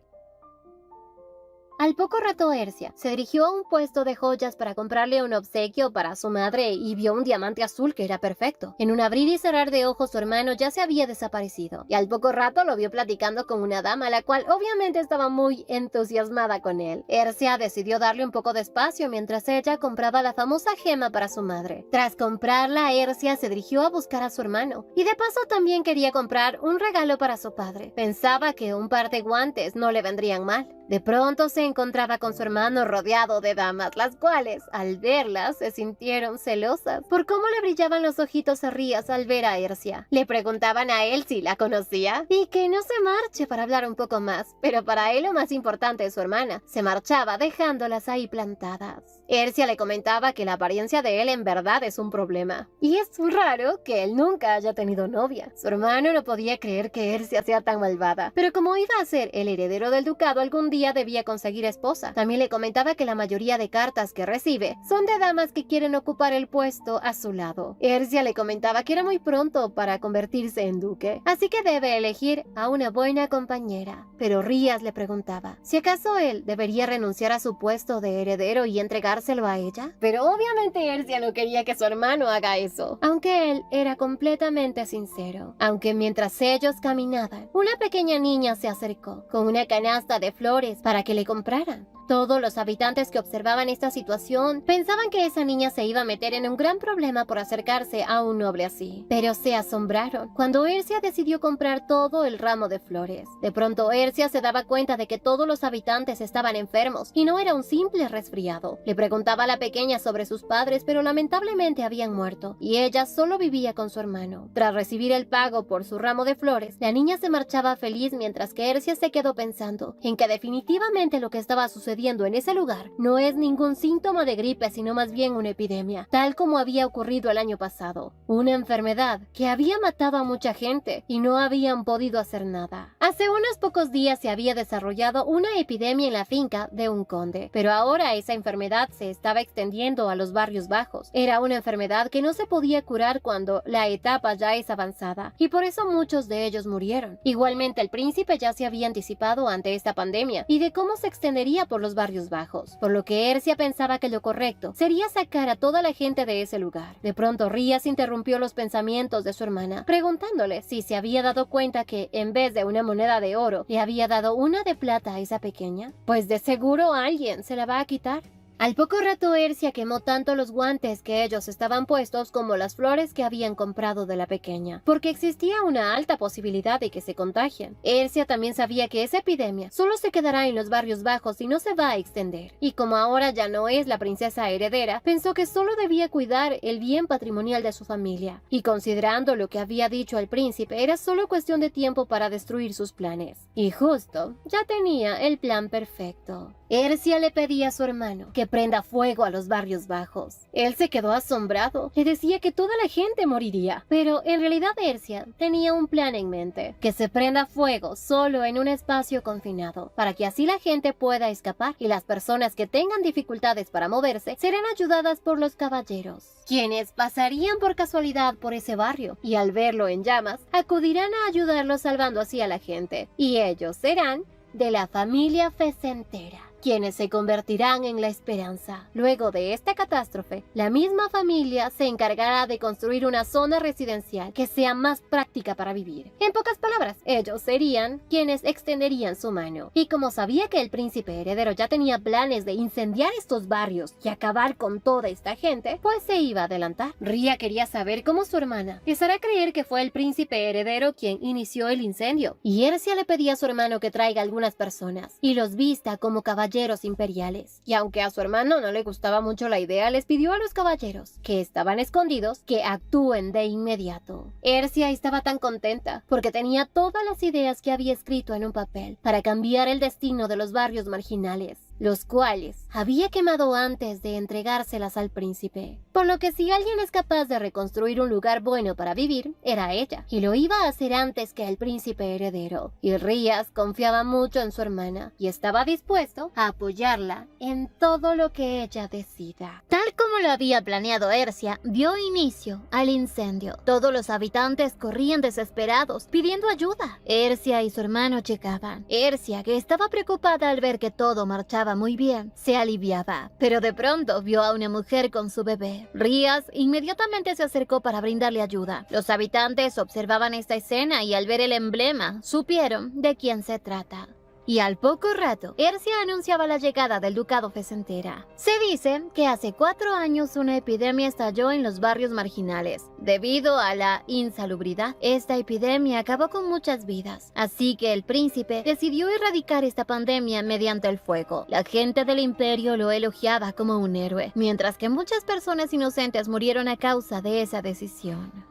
S1: Al poco rato Ercia se dirigió a un puesto de joyas para comprarle un obsequio para su madre y vio un diamante azul que era perfecto. En un abrir y cerrar de ojos su hermano ya se había desaparecido y al poco rato lo vio platicando con una dama la cual obviamente estaba muy entusiasmada con él. Ercia decidió darle un poco de espacio mientras ella compraba la famosa gema para su madre. Tras comprarla, Ercia se dirigió a buscar a su hermano y de paso también quería comprar un regalo para su padre. Pensaba que un par de guantes no le vendrían mal. De pronto se encontraba con su hermano rodeado de damas, las cuales, al verlas, se sintieron celosas por cómo le brillaban los ojitos a Rhys al ver a Ercia. Le preguntaban a él si la conocía y que no se marche para hablar un poco más, pero para él lo más importante es su hermana. Se marchaba dejándolas ahí plantadas. Ercia le comentaba que la apariencia de él en verdad es un problema. Y es raro que él nunca haya tenido novia. Su hermano no podía creer que Ercia sea tan malvada, pero como iba a ser el heredero del ducado algún día debía conseguir esposa. También le comentaba que la mayoría de cartas que recibe son de damas que quieren ocupar el puesto a su lado. Ercia le comentaba que era muy pronto para convertirse en duque, así que debe elegir a una buena compañera. Pero Rhys le preguntaba si acaso él debería renunciar a su puesto de heredero y entregárselo a ella. Pero obviamente Ercia no quería que su hermano haga eso, aunque él era completamente sincero. Aunque mientras ellos caminaban, una pequeña niña se acercó con una canasta de flores para que le compraran. Todos los habitantes que observaban esta situación pensaban que esa niña se iba a meter en un gran problema por acercarse a un noble así. Pero se asombraron cuando Ercia decidió comprar todo el ramo de flores. De pronto Ercia se daba cuenta de que todos los habitantes estaban enfermos y no era un simple resfriado. Le preguntaba a la pequeña sobre sus padres, pero lamentablemente habían muerto y ella solo vivía con su hermano. Tras recibir el pago por su ramo de flores, la niña se marchaba feliz mientras que Ercia se quedó pensando en que definitivamente lo que estaba sucediendo en ese lugar no es ningún síntoma de gripe, sino más bien una epidemia, tal como había ocurrido el año pasado. Una enfermedad que había matado a mucha gente y no habían podido hacer nada. Hace unos pocos días se había desarrollado una epidemia en la finca de un conde, pero ahora esa enfermedad se estaba extendiendo a los barrios bajos. Era una enfermedad que no se podía curar cuando la etapa ya es avanzada, y por eso muchos de ellos murieron. Igualmente el príncipe ya se había anticipado ante esta pandemia y de cómo se extendería por los barrios bajos, por lo que Ercia pensaba que lo correcto sería sacar a toda la gente de ese lugar. De pronto Rhys interrumpió los pensamientos de su hermana, preguntándole si se había dado cuenta que en vez de una moneda de oro le había dado una de plata a esa pequeña. Pues de seguro alguien se la va a quitar. Al poco rato Ercia quemó tanto los guantes que ellos estaban puestos como las flores que habían comprado de la pequeña, porque existía una alta posibilidad de que se contagien. Ercia también sabía que esa epidemia solo se quedará en los barrios bajos y no se va a extender. Y como ahora ya no es la princesa heredera, pensó que solo debía cuidar el bien patrimonial de su familia. Y considerando lo que había dicho el príncipe, era solo cuestión de tiempo para destruir sus planes. Y justo, ya tenía el plan perfecto. Ercia le pedía a su hermano que prenda fuego a los barrios bajos. Él se quedó asombrado. Le decía que toda la gente moriría. Pero en realidad Ercia tenía un plan en mente. Que se prenda fuego solo en un espacio confinado, para que así la gente pueda escapar y las personas que tengan dificultades para moverse serán ayudadas por los caballeros, quienes pasarían por casualidad por ese barrio y al verlo en llamas acudirán a ayudarlo salvando así a la gente. Y ellos serán de la familia Fecentera, quienes se convertirán en la esperanza. Luego de esta catástrofe, la misma familia se encargará de construir una zona residencial que sea más práctica para vivir. En pocas palabras, ellos serían quienes extenderían su mano. Y como sabía que el príncipe heredero ya tenía planes de incendiar estos barrios y acabar con toda esta gente, pues se iba a adelantar. Rhys quería saber cómo su hermana les hará creer que fue el príncipe heredero quien inició el incendio. Y Ercia le pedía a su hermano que traiga algunas personas y los vista como caballeros imperiales. Y aunque a su hermano no le gustaba mucho la idea, les pidió a los caballeros que estaban escondidos que actúen de inmediato. Ercia estaba tan contenta porque tenía todas las ideas que había escrito en un papel para cambiar el destino de los barrios marginales. los cuales había quemado antes de entregárselas al príncipe. Por lo que si alguien es capaz de reconstruir un lugar bueno para vivir, era ella, y lo iba a hacer antes que el príncipe heredero. Y Rías confiaba mucho en su hermana y estaba dispuesto a apoyarla en todo lo que ella decida. Tal como lo había planeado Ercia, dio inicio al incendio. Todos los habitantes corrían desesperados, pidiendo ayuda. Ercia y su hermano llegaban. Ercia, que estaba preocupada al ver que todo marchaba muy bien, se aliviaba. Pero de pronto vio a una mujer con su bebé. Rías inmediatamente se acercó para brindarle ayuda. Los habitantes observaban esta escena y al ver el emblema, supieron de quién se trata. Y al poco rato, Ercia anunciaba la llegada del ducado Fecentera. Se dice que hace 4 años una epidemia estalló en los barrios marginales. Debido a la insalubridad, esta epidemia acabó con muchas vidas. Así que el príncipe decidió erradicar esta pandemia mediante el fuego. La gente del imperio lo elogiaba como un héroe, mientras que muchas personas inocentes murieron a causa de esa decisión.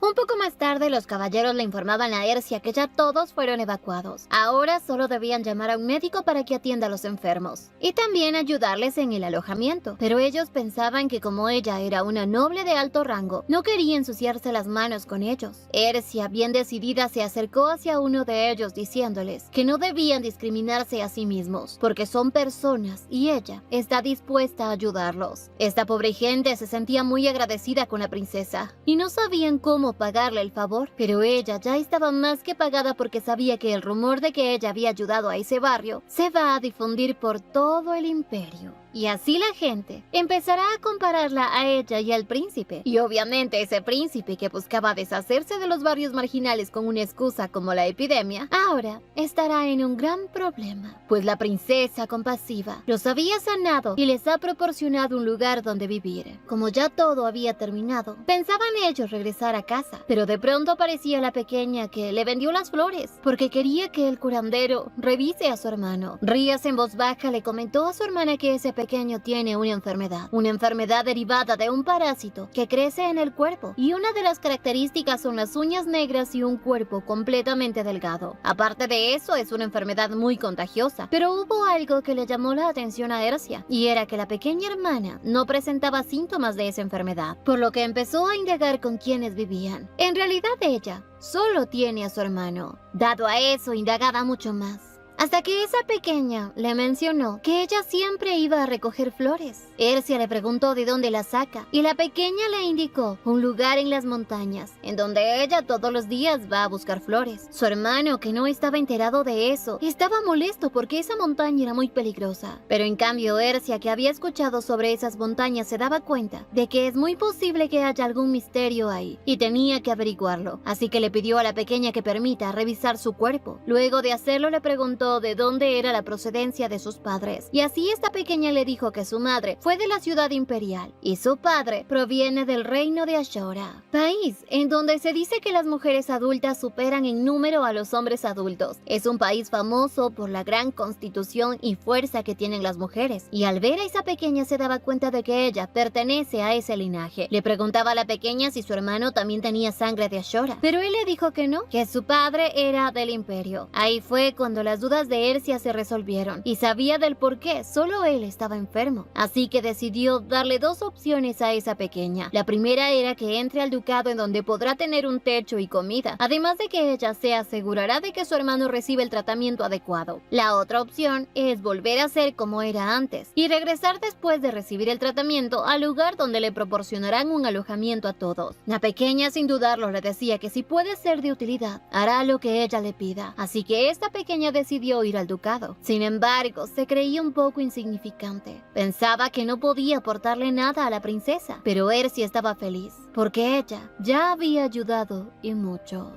S1: Un poco más tarde, los caballeros le informaban a Ercia que ya todos fueron evacuados. Ahora solo debían llamar a un médico para que atienda a los enfermos y también ayudarles en el alojamiento. Pero ellos pensaban que como ella era una noble de alto rango, no quería ensuciarse las manos con ellos. Ercia, bien decidida, se acercó hacia uno de ellos diciéndoles que no debían discriminarse a sí mismos, porque son personas y ella está dispuesta a ayudarlos. Esta pobre gente se sentía muy agradecida con la princesa y no sabían cómo pagarle el favor, pero ella ya estaba más que pagada porque sabía que el rumor de que ella había ayudado a ese barrio se va a difundir por todo el imperio. Y así la gente empezará a compararla a ella y al príncipe. Y obviamente ese príncipe que buscaba deshacerse de los barrios marginales con una excusa como la epidemia, ahora estará en un gran problema. Pues la princesa compasiva los había sanado y les ha proporcionado un lugar donde vivir. Como ya todo había terminado, pensaban ellos regresar a casa. Pero de pronto aparecía la pequeña que le vendió las flores, porque quería que el curandero revise a su hermano. Rías en voz baja le comentó a su hermana que ese pequeño tiene una enfermedad derivada de un parásito que crece en el cuerpo, y una de las características son las uñas negras y un cuerpo completamente delgado. Aparte de eso, es una enfermedad muy contagiosa, pero hubo algo que le llamó la atención a Ercia, y era que la pequeña hermana no presentaba síntomas de esa enfermedad, por lo que empezó a indagar con quienes vivían. En realidad ella solo tiene a su hermano. Dado a eso, indagaba mucho más, hasta que esa pequeña le mencionó que ella siempre iba a recoger flores. Ercia le preguntó de dónde las saca, y la pequeña le indicó un lugar en las montañas, en donde ella todos los días va a buscar flores. Su hermano, que no estaba enterado de eso, estaba molesto porque esa montaña era muy peligrosa. Pero en cambio Ercia, que había escuchado sobre esas montañas, se daba cuenta de que es muy posible que haya algún misterio ahí, y tenía que averiguarlo. Así que le pidió a la pequeña que permita revisar su cuerpo. Luego de hacerlo, le preguntó de dónde era la procedencia de sus padres, y así esta pequeña le dijo que su madre fue de la ciudad imperial y su padre proviene del reino de Ashora, país en donde se dice que las mujeres adultas superan en número a los hombres adultos. Es un país famoso por la gran constitución y fuerza que tienen las mujeres, y al ver a esa pequeña se daba cuenta de que ella pertenece a ese linaje. Le preguntaba a la pequeña si su hermano también tenía sangre de Ashora, pero él le dijo que no, que su padre era del imperio. Ahí fue cuando las dudas de Ercia se resolvieron y sabía del por qué solo él estaba enfermo. Así que decidió darle 2 opciones a esa pequeña. La primera era que entre al ducado, en donde podrá tener un techo y comida, además de que ella se asegurará de que su hermano reciba el tratamiento adecuado. La otra opción es volver a ser como era antes y regresar después de recibir el tratamiento al lugar donde le proporcionarán un alojamiento a todos. La pequeña sin dudarlo le decía que si puede ser de utilidad, hará lo que ella le pida. Así que esta pequeña decidió ir al ducado. Sin embargo, se creía un poco insignificante. Pensaba que no podía aportarle nada a la princesa, pero Ercia estaba feliz, porque ella ya había ayudado y mucho.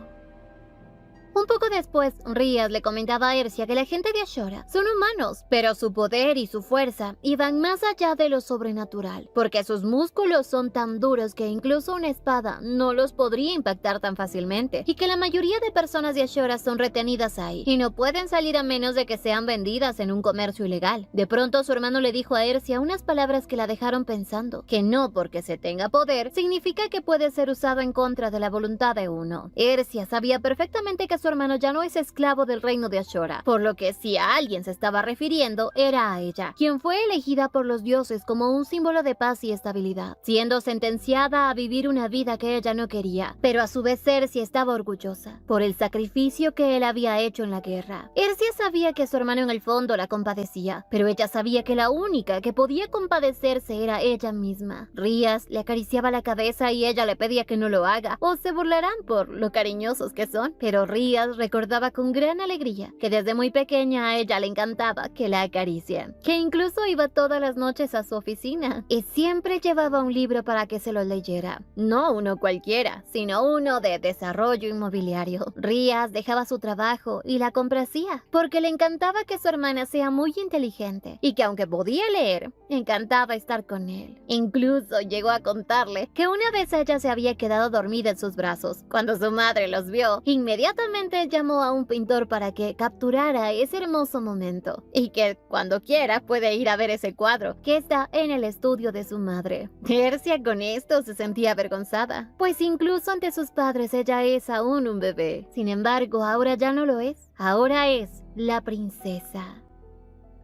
S1: Un poco después, Rías le comentaba a Ercia que la gente de Ashora son humanos, pero su poder y su fuerza iban más allá de lo sobrenatural, porque sus músculos son tan duros que incluso una espada no los podría impactar tan fácilmente, y que la mayoría de personas de Ashora son retenidas ahí, y no pueden salir a menos de que sean vendidas en un comercio ilegal. De pronto su hermano le dijo a Ercia unas palabras que la dejaron pensando, que no porque se tenga poder significa que puede ser usado en contra de la voluntad de uno. Ercia sabía perfectamente que su hermano ya no es esclavo del reino de Ashura, por lo que si a alguien se estaba refiriendo era a ella, quien fue elegida por los dioses como un símbolo de paz y estabilidad, siendo sentenciada a vivir una vida que ella no quería, pero a su vez Ersia estaba orgullosa por el sacrificio que él había hecho en la guerra. Ersia sabía que su hermano en el fondo la compadecía, pero ella sabía que la única que podía compadecerse era ella misma. Rías le acariciaba la cabeza y ella le pedía que no lo haga, o se burlarán por lo cariñosos que son, pero Rías recordaba con gran alegría que desde muy pequeña a ella le encantaba que la acaricien, que incluso iba todas las noches a su oficina y siempre llevaba un libro para que se lo leyera. No uno cualquiera, sino uno de desarrollo inmobiliario. Rías dejaba su trabajo y la complacía, porque le encantaba que su hermana sea muy inteligente y que aunque podía leer, encantaba estar con él. Incluso llegó a contarle que una vez ella se había quedado dormida en sus brazos. Cuando su madre los vio, inmediatamente llamó a un pintor para que capturara ese hermoso momento y que cuando quiera puede ir a ver ese cuadro que está en el estudio de su madre. Ersia con esto se sentía avergonzada, pues incluso ante sus padres ella es aún un bebé. Sin embargo, ahora ya no lo es. Ahora es la princesa.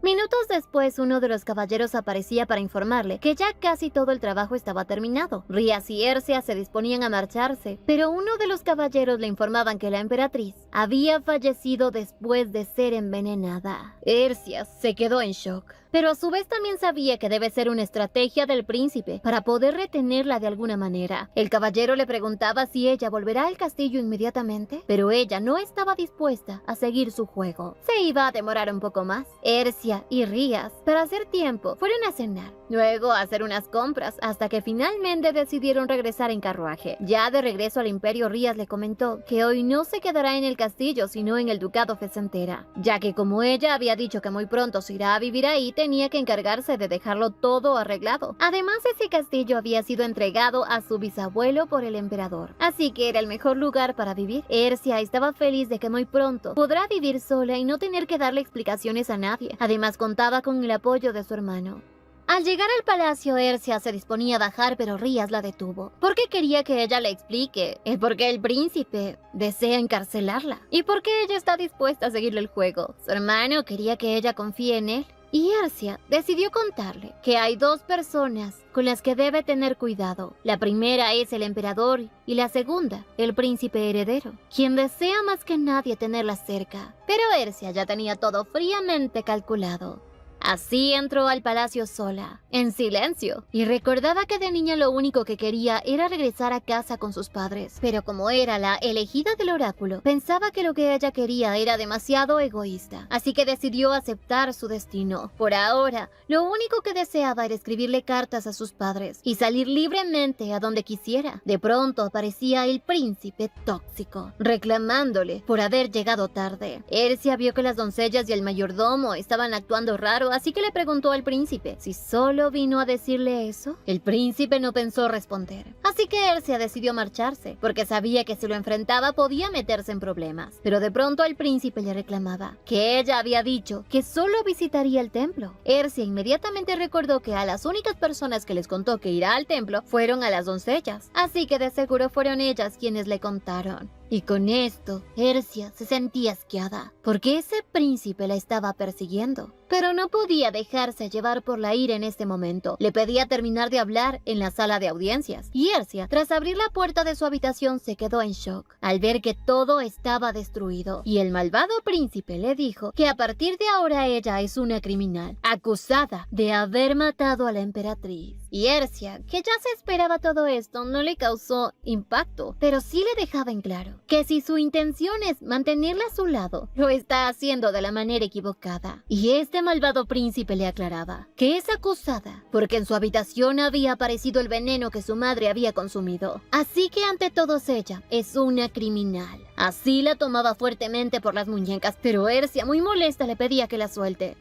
S1: Minutos después, uno de los caballeros aparecía para informarle que ya casi todo el trabajo estaba terminado. Rías y Ersia se disponían a marcharse, pero uno de los caballeros le informaban que la emperatriz había fallecido después de ser envenenada. Ersia se quedó en shock, pero a su vez también sabía que debe ser una estrategia del príncipe para poder retenerla de alguna manera. El caballero le preguntaba si ella volverá al castillo inmediatamente, pero ella no estaba dispuesta a seguir su juego. Se iba a demorar un poco más. Ersia y Rías, para hacer tiempo, fueron a cenar, luego a hacer unas compras, hasta que finalmente decidieron regresar en carruaje. Ya de regreso al imperio, Rías le comentó que hoy no se quedará en el castillo, sino en el ducado Fezentera, ya que como ella había dicho que muy pronto se irá a vivir ahí, tenía que encargarse de dejarlo todo arreglado. Además, ese castillo había sido entregado a su bisabuelo por el emperador, así que era el mejor lugar para vivir. Ersia estaba feliz de que muy pronto podrá vivir sola y no tener que darle explicaciones a nadie. Además, contaba con el apoyo de su hermano. Al llegar al palacio, Ersia se disponía a bajar, pero Rías la detuvo, porque quería que ella le explique el por qué el príncipe desea encarcelarla y por qué ella está dispuesta a seguirle el juego. Su hermano quería que ella confíe en él, y Ersia decidió contarle que hay dos personas con las que debe tener cuidado. La primera es el emperador y la segunda, el príncipe heredero, quien desea más que nadie tenerla cerca. Pero Ersia ya tenía todo fríamente calculado. Así entró al palacio sola, en silencio, y recordaba que de niña lo único que quería era regresar a casa con sus padres. Pero como era la elegida del oráculo, pensaba que lo que ella quería era demasiado egoísta, así que decidió aceptar su destino. Por ahora, lo único que deseaba era escribirle cartas a sus padres y salir libremente a donde quisiera. De pronto aparecía el príncipe tóxico, reclamándole por haber llegado tarde. Ersia vio que las doncellas y el mayordomo estaban actuando raro, así que le preguntó al príncipe si solo vino a decirle eso. El príncipe no pensó responder, así que Ersia decidió marcharse, porque sabía que si lo enfrentaba podía meterse en problemas. Pero de pronto el príncipe le reclamaba que ella había dicho que solo visitaría el templo. Ersia inmediatamente recordó que a las únicas personas que les contó que irá al templo fueron a las doncellas, así que de seguro fueron ellas quienes le contaron. Y con esto, Ersia se sentía asqueada, porque ese príncipe la estaba persiguiendo. Pero no podía dejarse llevar por la ira en este momento. Le pedía terminar de hablar en la sala de audiencias. Y Ersia, tras abrir la puerta de su habitación, se quedó en shock al ver que todo estaba destruido. Y el malvado príncipe le dijo que a partir de ahora ella es una criminal, acusada de haber matado a la emperatriz. Y Ersia, que ya se esperaba todo esto, no le causó impacto, pero sí le dejaba en claro que si su intención es mantenerla a su lado, lo está haciendo de la manera equivocada. Y este malvado príncipe le aclaraba que es acusada porque en su habitación había aparecido el veneno que su madre había consumido. Así que ante todos ella es una criminal. Así la tomaba fuertemente por las muñecas, pero Ersia, muy molesta, le pedía que la suelte.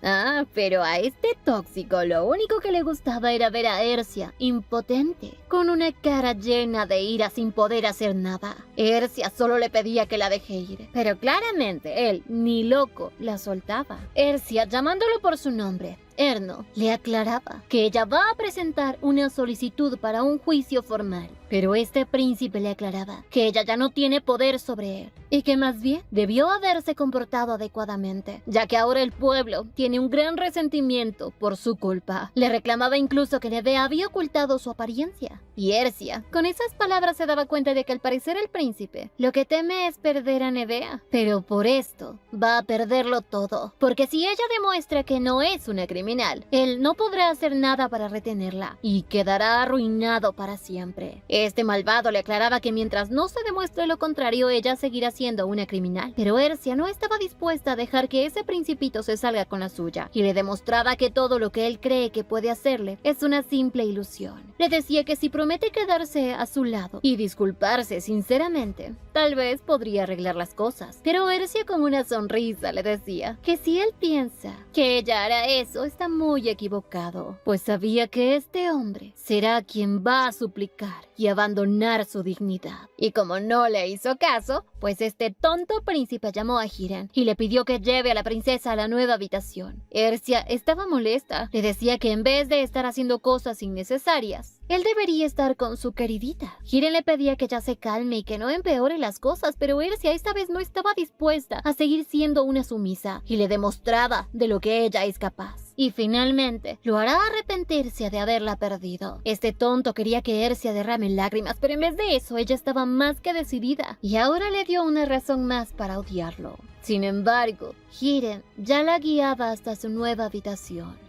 S1: Pero a este tóxico lo único que le gustaba era ver a Ersia impotente, con una cara llena de ira sin poder hacer nada. Ersia solo le pedía que la deje ir, pero claramente él, ni loco, la soltaba. Ersia, llamándolo por su nombre, Erno le aclaraba que ella va a presentar una solicitud para un juicio formal, pero este príncipe le aclaraba que ella ya no tiene poder sobre él y que más bien debió haberse comportado adecuadamente, ya que ahora el pueblo tiene un gran resentimiento por su culpa. Le reclamaba incluso que Nevea había ocultado su apariencia. Y Ercia, con esas palabras, se daba cuenta de que al parecer el príncipe lo que teme es perder a Nevea, pero por esto va a perderlo todo, porque si ella demuestra que no es una criminal, él no podrá hacer nada para retenerla y quedará arruinado para siempre. Este malvado le aclaraba que mientras no se demuestre lo contrario, ella seguirá siendo una criminal, pero Ercia no estaba dispuesta a dejar que ese principito se salga con la suya, y le demostraba que todo lo que él cree que puede hacerle es una simple ilusión. Le decía que si promete quedarse a su lado y disculparse sinceramente, tal vez podría arreglar las cosas. Pero Ercia, con una sonrisa, le decía que si él piensa que ella hará eso, está muy equivocado, pues sabía que este hombre será quien va a suplicar y abandonar su dignidad. Y como no le hizo caso, pues este tonto príncipe llamó a Hiren y le pidió que lleve a la princesa a la nueva habitación. Ercia estaba molesta. Le decía que en vez de estar haciendo cosas innecesarias, él debería estar con su queridita. Hiren le pedía que ya se calme y que no empeore las cosas, pero Ercia esta vez no estaba dispuesta a seguir siendo una sumisa y le demostraba de lo que ella es capaz. Y finalmente lo hará arrepentirse de haberla perdido. Este tonto quería que Ercia derrame lágrimas, pero en vez de eso ella estaba más que decidida y ahora le dio una razón más para odiarlo. Sin embargo, Hiren ya la guiaba hasta su nueva habitación.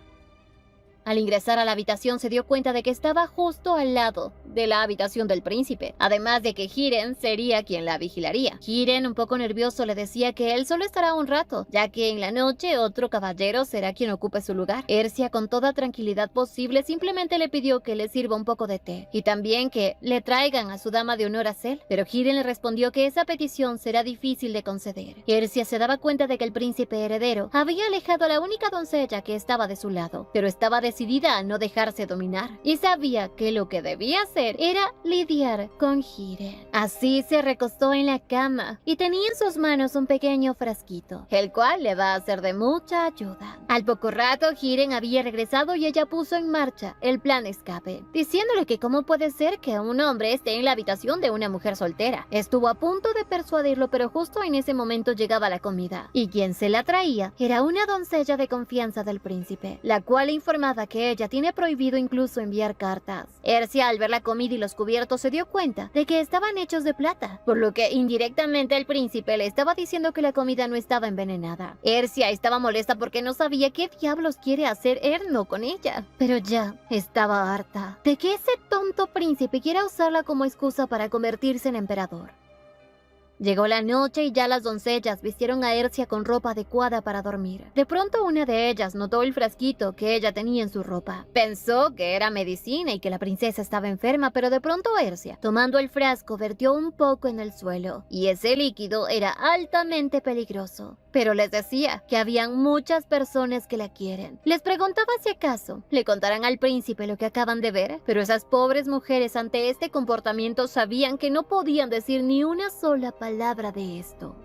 S1: Al ingresar a la habitación se dio cuenta de que estaba justo al lado de la habitación del príncipe, además de que Hiren sería quien la vigilaría. Hiren, un poco nervioso, le decía que él solo estará un rato, ya que en la noche otro caballero será quien ocupe su lugar. Ercia, con toda tranquilidad posible, simplemente le pidió que le sirva un poco de té y también que le traigan a su dama de honor a Cel, pero Hiren le respondió que esa petición será difícil de conceder. Ercia se daba cuenta de que el príncipe heredero había alejado a la única doncella que estaba de su lado, pero estaba decidida a no dejarse dominar y sabía que lo que debía hacer era lidiar con Hiren. Así se recostó en la cama y tenía en sus manos un pequeño frasquito, el cual le va a ser de mucha ayuda. Al poco rato Hiren había regresado y ella puso en marcha el plan de escape, diciéndole que cómo puede ser que un hombre esté en la habitación de una mujer soltera. Estuvo a punto de persuadirlo, pero justo en ese momento llegaba la comida y quien se la traía era una doncella de confianza del príncipe, la cual le informaba que ella tiene prohibido incluso enviar cartas. Ercia, al ver la comida y los cubiertos, se dio cuenta de que estaban hechos de plata, por lo que indirectamente el príncipe le estaba diciendo que la comida no estaba envenenada. Ercia estaba molesta porque no sabía qué diablos quiere hacer Erno con ella, pero ya estaba harta de que ese tonto príncipe quiera usarla como excusa para convertirse en emperador. Llegó la noche y ya las doncellas vistieron a Ercia con ropa adecuada para dormir. De pronto una de ellas notó el frasquito que ella tenía en su ropa. Pensó que era medicina y que la princesa estaba enferma, pero de pronto Ercia, tomando el frasco, vertió un poco en el suelo. Y ese líquido era altamente peligroso. Pero les decía que habían muchas personas que la quieren. Les preguntaba si acaso le contarán al príncipe lo que acaban de ver, pero esas pobres mujeres ante este comportamiento sabían que no podían decir ni una sola palabra de esto.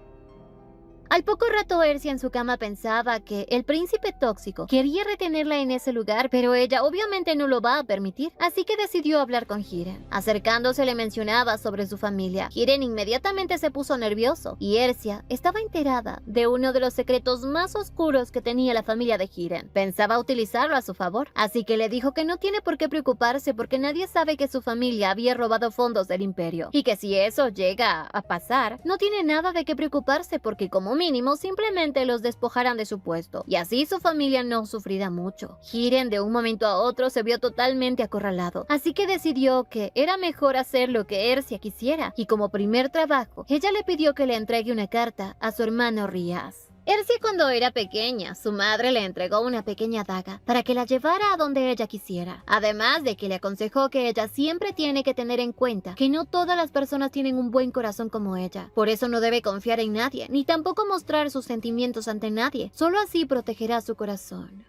S1: Al poco rato Ercia en su cama pensaba que el príncipe tóxico quería retenerla en ese lugar, pero ella obviamente no lo va a permitir, así que decidió hablar con Hiren. Acercándose le mencionaba sobre su familia. Hiren inmediatamente se puso nervioso y Ercia estaba enterada de uno de los secretos más oscuros que tenía la familia de Hiren. Pensaba utilizarlo a su favor, así que le dijo que no tiene por qué preocuparse porque nadie sabe que su familia había robado fondos del imperio y que si eso llega a pasar, no tiene nada de qué preocuparse porque como mínimo simplemente los despojarán de su puesto y así su familia no sufrirá mucho. Hiren de un momento a otro se vio totalmente acorralado, así que decidió que era mejor hacer lo que Ercia quisiera y como primer trabajo ella le pidió que le entregue una carta a su hermano Rias. Ercia cuando era pequeña, su madre le entregó una pequeña daga para que la llevara a donde ella quisiera. Además de que le aconsejó que ella siempre tiene que tener en cuenta que no todas las personas tienen un buen corazón como ella. Por eso no debe confiar en nadie, ni tampoco mostrar sus sentimientos ante nadie. Solo así protegerá su corazón.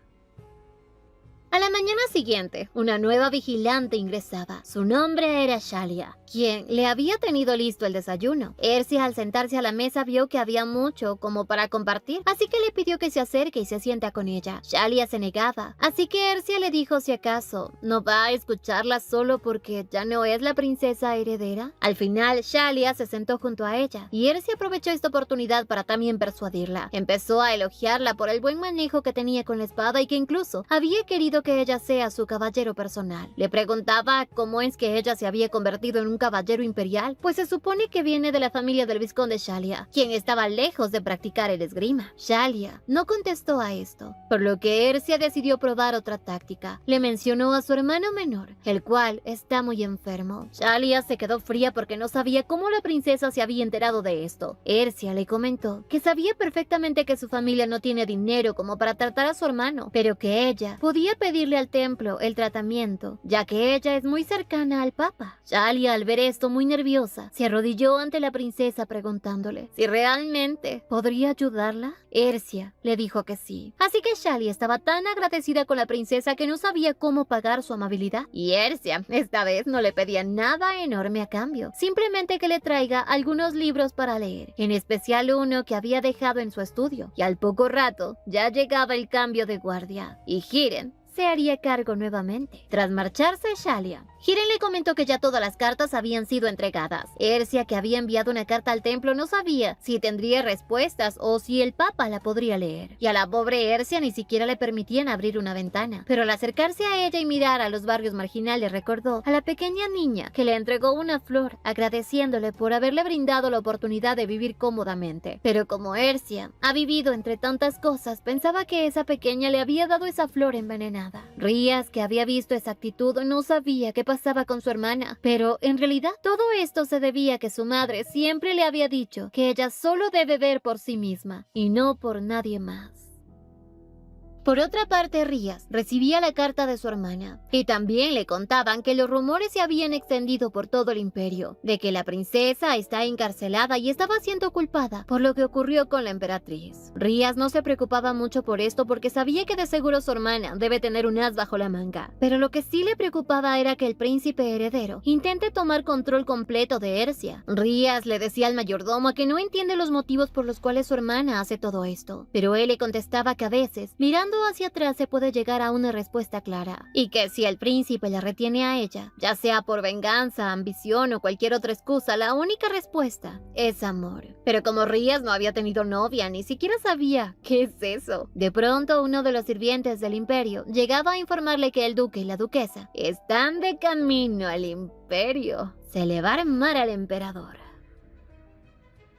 S1: A la mañana siguiente, una nueva vigilante ingresaba. Su nombre era Shalia, quien le había tenido listo el desayuno. Ersia, al sentarse a la mesa, vio que había mucho como para compartir, así que le pidió que se acerque y se sienta con ella. Shalia se negaba, así que Ersia le dijo si acaso no va a escucharla solo porque ya no es la princesa heredera. Al final, Shalia se sentó junto a ella y Ersia aprovechó esta oportunidad para también persuadirla. Empezó a elogiarla por el buen manejo que tenía con la espada y que incluso había querido que ella sea su caballero personal. Le preguntaba cómo es que ella se había convertido en un caballero imperial, pues se supone que viene de la familia del vizconde Shalia, quien estaba lejos de practicar el esgrima. Shalia no contestó a esto, por lo que Ersia decidió probar otra táctica. Le mencionó a su hermano menor, el cual está muy enfermo. Shalia se quedó fría porque no sabía cómo la princesa se había enterado de esto. Ersia le comentó que sabía perfectamente que su familia no tiene dinero como para tratar a su hermano, pero que ella podía pedirle al templo el tratamiento, ya que ella es muy cercana al papa. Shalia, al ver esto muy nerviosa, se arrodilló ante la princesa preguntándole si realmente podría ayudarla. Ersia le dijo que sí. Así que Shalia estaba tan agradecida con la princesa que no sabía cómo pagar su amabilidad. Y Ersia esta vez no le pedía nada enorme a cambio, simplemente que le traiga algunos libros para leer, en especial uno que había dejado en su estudio. Y al poco rato ya llegaba el cambio de guardia y Hiren se haría cargo nuevamente. Tras marcharse Shalia, Hiren le comentó que ya todas las cartas habían sido entregadas. Ersia, que había enviado una carta al templo, no sabía si tendría respuestas o si el papa la podría leer. Y a la pobre Ersia ni siquiera le permitían abrir una ventana. Pero al acercarse a ella y mirar a los barrios marginales, recordó a la pequeña niña que le entregó una flor, agradeciéndole por haberle brindado la oportunidad de vivir cómodamente. Pero como Ersia ha vivido entre tantas cosas, pensaba que esa pequeña le había dado esa flor envenenada. Rías, que había visto esa actitud, no sabía qué pasaba con su hermana, pero en realidad todo esto se debía a que su madre siempre le había dicho que ella solo debe ver por sí misma y no por nadie más. Por otra parte, Rías recibía la carta de su hermana y también le contaban que los rumores se habían extendido por todo el imperio, de que la princesa está encarcelada y estaba siendo culpada por lo que ocurrió con la emperatriz. Rías no se preocupaba mucho por esto porque sabía que de seguro su hermana debe tener un as bajo la manga, pero lo que sí le preocupaba era que el príncipe heredero intente tomar control completo de Ersia. Rías le decía al mayordomo que no entiende los motivos por los cuales su hermana hace todo esto, pero él le contestaba que a veces, mirando hacia atrás, se puede llegar a una respuesta clara, y que si el príncipe la retiene a ella, ya sea por venganza, ambición o cualquier otra excusa, la única respuesta es amor. Pero como Rías no había tenido novia, ni siquiera sabía qué es eso. De pronto, uno de los sirvientes del imperio llegaba a informarle que el duque y la duquesa están de camino al imperio. Se le va a armar al emperador.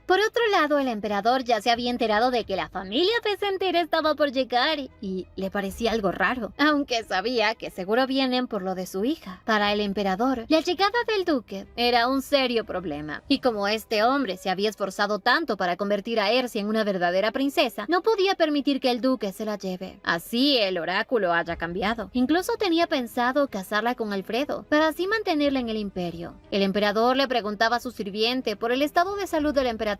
S1: Por otro lado, el emperador ya se había enterado de que la familia pesentera estaba por llegar y le parecía algo raro, aunque sabía que seguro vienen por lo de su hija. Para el emperador, la llegada del duque era un serio problema, y como este hombre se había esforzado tanto para convertir a Ersia en una verdadera princesa, no podía permitir que el duque se la lleve. Así el oráculo haya cambiado. Incluso tenía pensado casarla con Alfredo, para así mantenerla en el imperio. El emperador le preguntaba a su sirviente por el estado de salud de la emperatriz,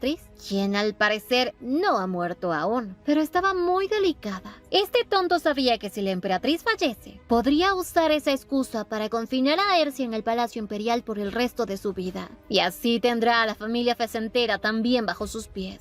S1: quien al parecer no ha muerto aún, pero estaba muy delicada. Este tonto sabía que si la emperatriz fallece, podría usar esa excusa para confinar a Ersia en el palacio imperial por el resto de su vida, y así tendrá a la familia fesentera también bajo sus pies.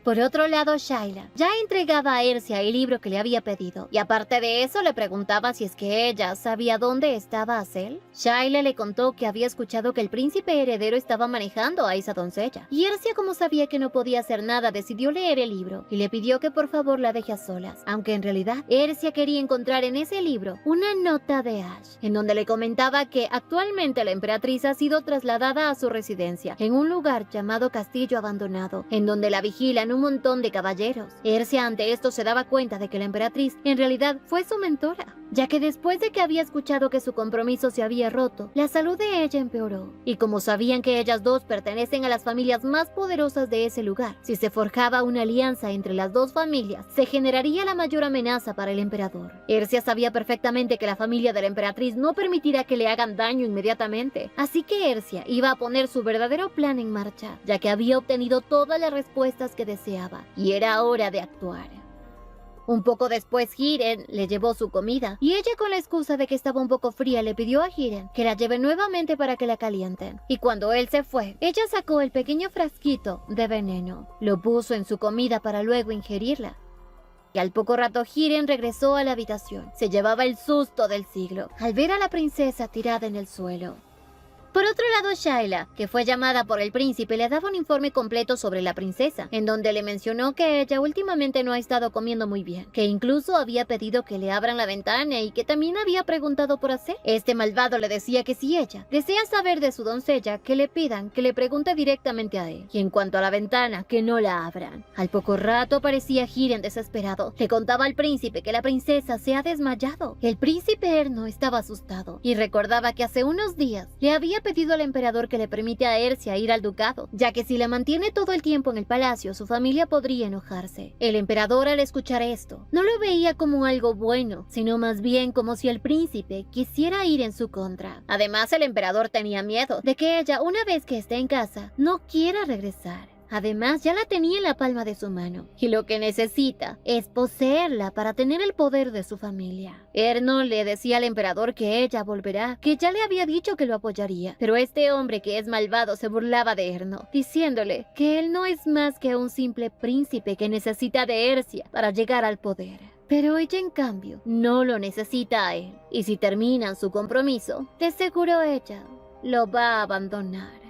S1: Por otro lado, Shaila ya entregaba a Ersia el libro que le había pedido, y aparte de eso le preguntaba si es que ella sabía dónde estaba Azel. Shaila le contó que había escuchado que el príncipe heredero estaba manejando a esa doncella, y Ersia, como sabía que no podía hacer nada, decidió leer el libro y le pidió que por favor la deje a solas, aunque en realidad Ersia quería encontrar en ese libro una nota de Ash, en donde le comentaba que actualmente la emperatriz ha sido trasladada a su residencia, en un lugar llamado Castillo Abandonado, en donde la vigilan un montón de caballeros. Ersia ante esto se daba cuenta de que la emperatriz en realidad fue su mentora, ya que después de que había escuchado que su compromiso se había roto, la salud de ella empeoró, y como sabían que ellas dos pertenecen a las familias más poderosas de ese lugar, si se forjaba una alianza entre las dos familias, se generaría la mayor amenaza para el emperador. Ersia sabía perfectamente que la familia de la emperatriz no permitirá que le hagan daño inmediatamente, así que Ersia iba a poner su verdadero plan en marcha, ya que había obtenido todas las respuestas que deseaba, y era hora de actuar. Un poco después Hiren le llevó su comida y ella, con la excusa de que estaba un poco fría, le pidió a Hiren que la lleve nuevamente para que la calienten. Y cuando él se fue, ella sacó el pequeño frasquito de veneno, lo puso en su comida para luego ingerirla. Y al poco rato Hiren regresó a la habitación. Se llevaba el susto del siglo al ver a la princesa tirada en el suelo. Por otro lado, Shayla, que fue llamada por el príncipe, le daba un informe completo sobre la princesa, en donde le mencionó que ella últimamente no ha estado comiendo muy bien, que incluso había pedido que le abran la ventana y que también había preguntado por hacer. Este malvado le decía que si ella desea saber de su doncella, que le pidan que le pregunte directamente a él, y en cuanto a la ventana, que no la abran. Al poco rato aparecía Hiren desesperado. Le contaba al príncipe que la princesa se ha desmayado. El príncipe Erno estaba asustado y recordaba que hace unos días le había pedido al emperador que le permite a Ersia ir al ducado, ya que si la mantiene todo el tiempo en el palacio, su familia podría enojarse. El emperador, al escuchar esto, no lo veía como algo bueno, sino más bien como si el príncipe quisiera ir en su contra. Además, el emperador tenía miedo de que ella, una vez que esté en casa, no quiera regresar. Además, ya la tenía en la palma de su mano, y lo que necesita es poseerla para tener el poder de su familia. Erno le decía al emperador que ella volverá, que ya le había dicho que lo apoyaría, pero este hombre que es malvado se burlaba de Erno, diciéndole que él no es más que un simple príncipe que necesita de Ersia para llegar al poder. Pero ella, en cambio, no lo necesita a él, y si terminan su compromiso, de seguro ella lo va a abandonar.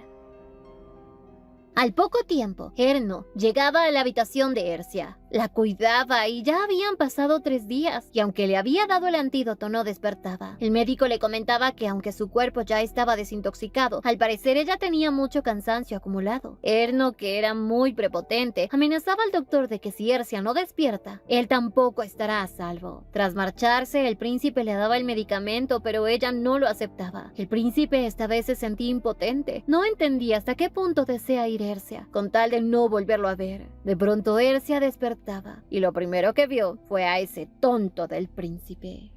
S1: Al poco tiempo, Erno llegaba a la habitación de Ersia. La cuidaba y ya habían pasado 3 días, y aunque le había dado el antídoto, no despertaba. El médico le comentaba que aunque su cuerpo ya estaba desintoxicado, al parecer ella tenía mucho cansancio acumulado. Erno, que era muy prepotente, amenazaba al doctor de que si Ersia no despierta, él tampoco estará a salvo. Tras marcharse, el príncipe le daba el medicamento, pero ella no lo aceptaba. El príncipe esta vez se sentía impotente. No entendía hasta qué punto desea ir Ersia, con tal de no volverlo a ver. De pronto Ersia despertaba, y lo primero que vio fue a ese tonto del príncipe.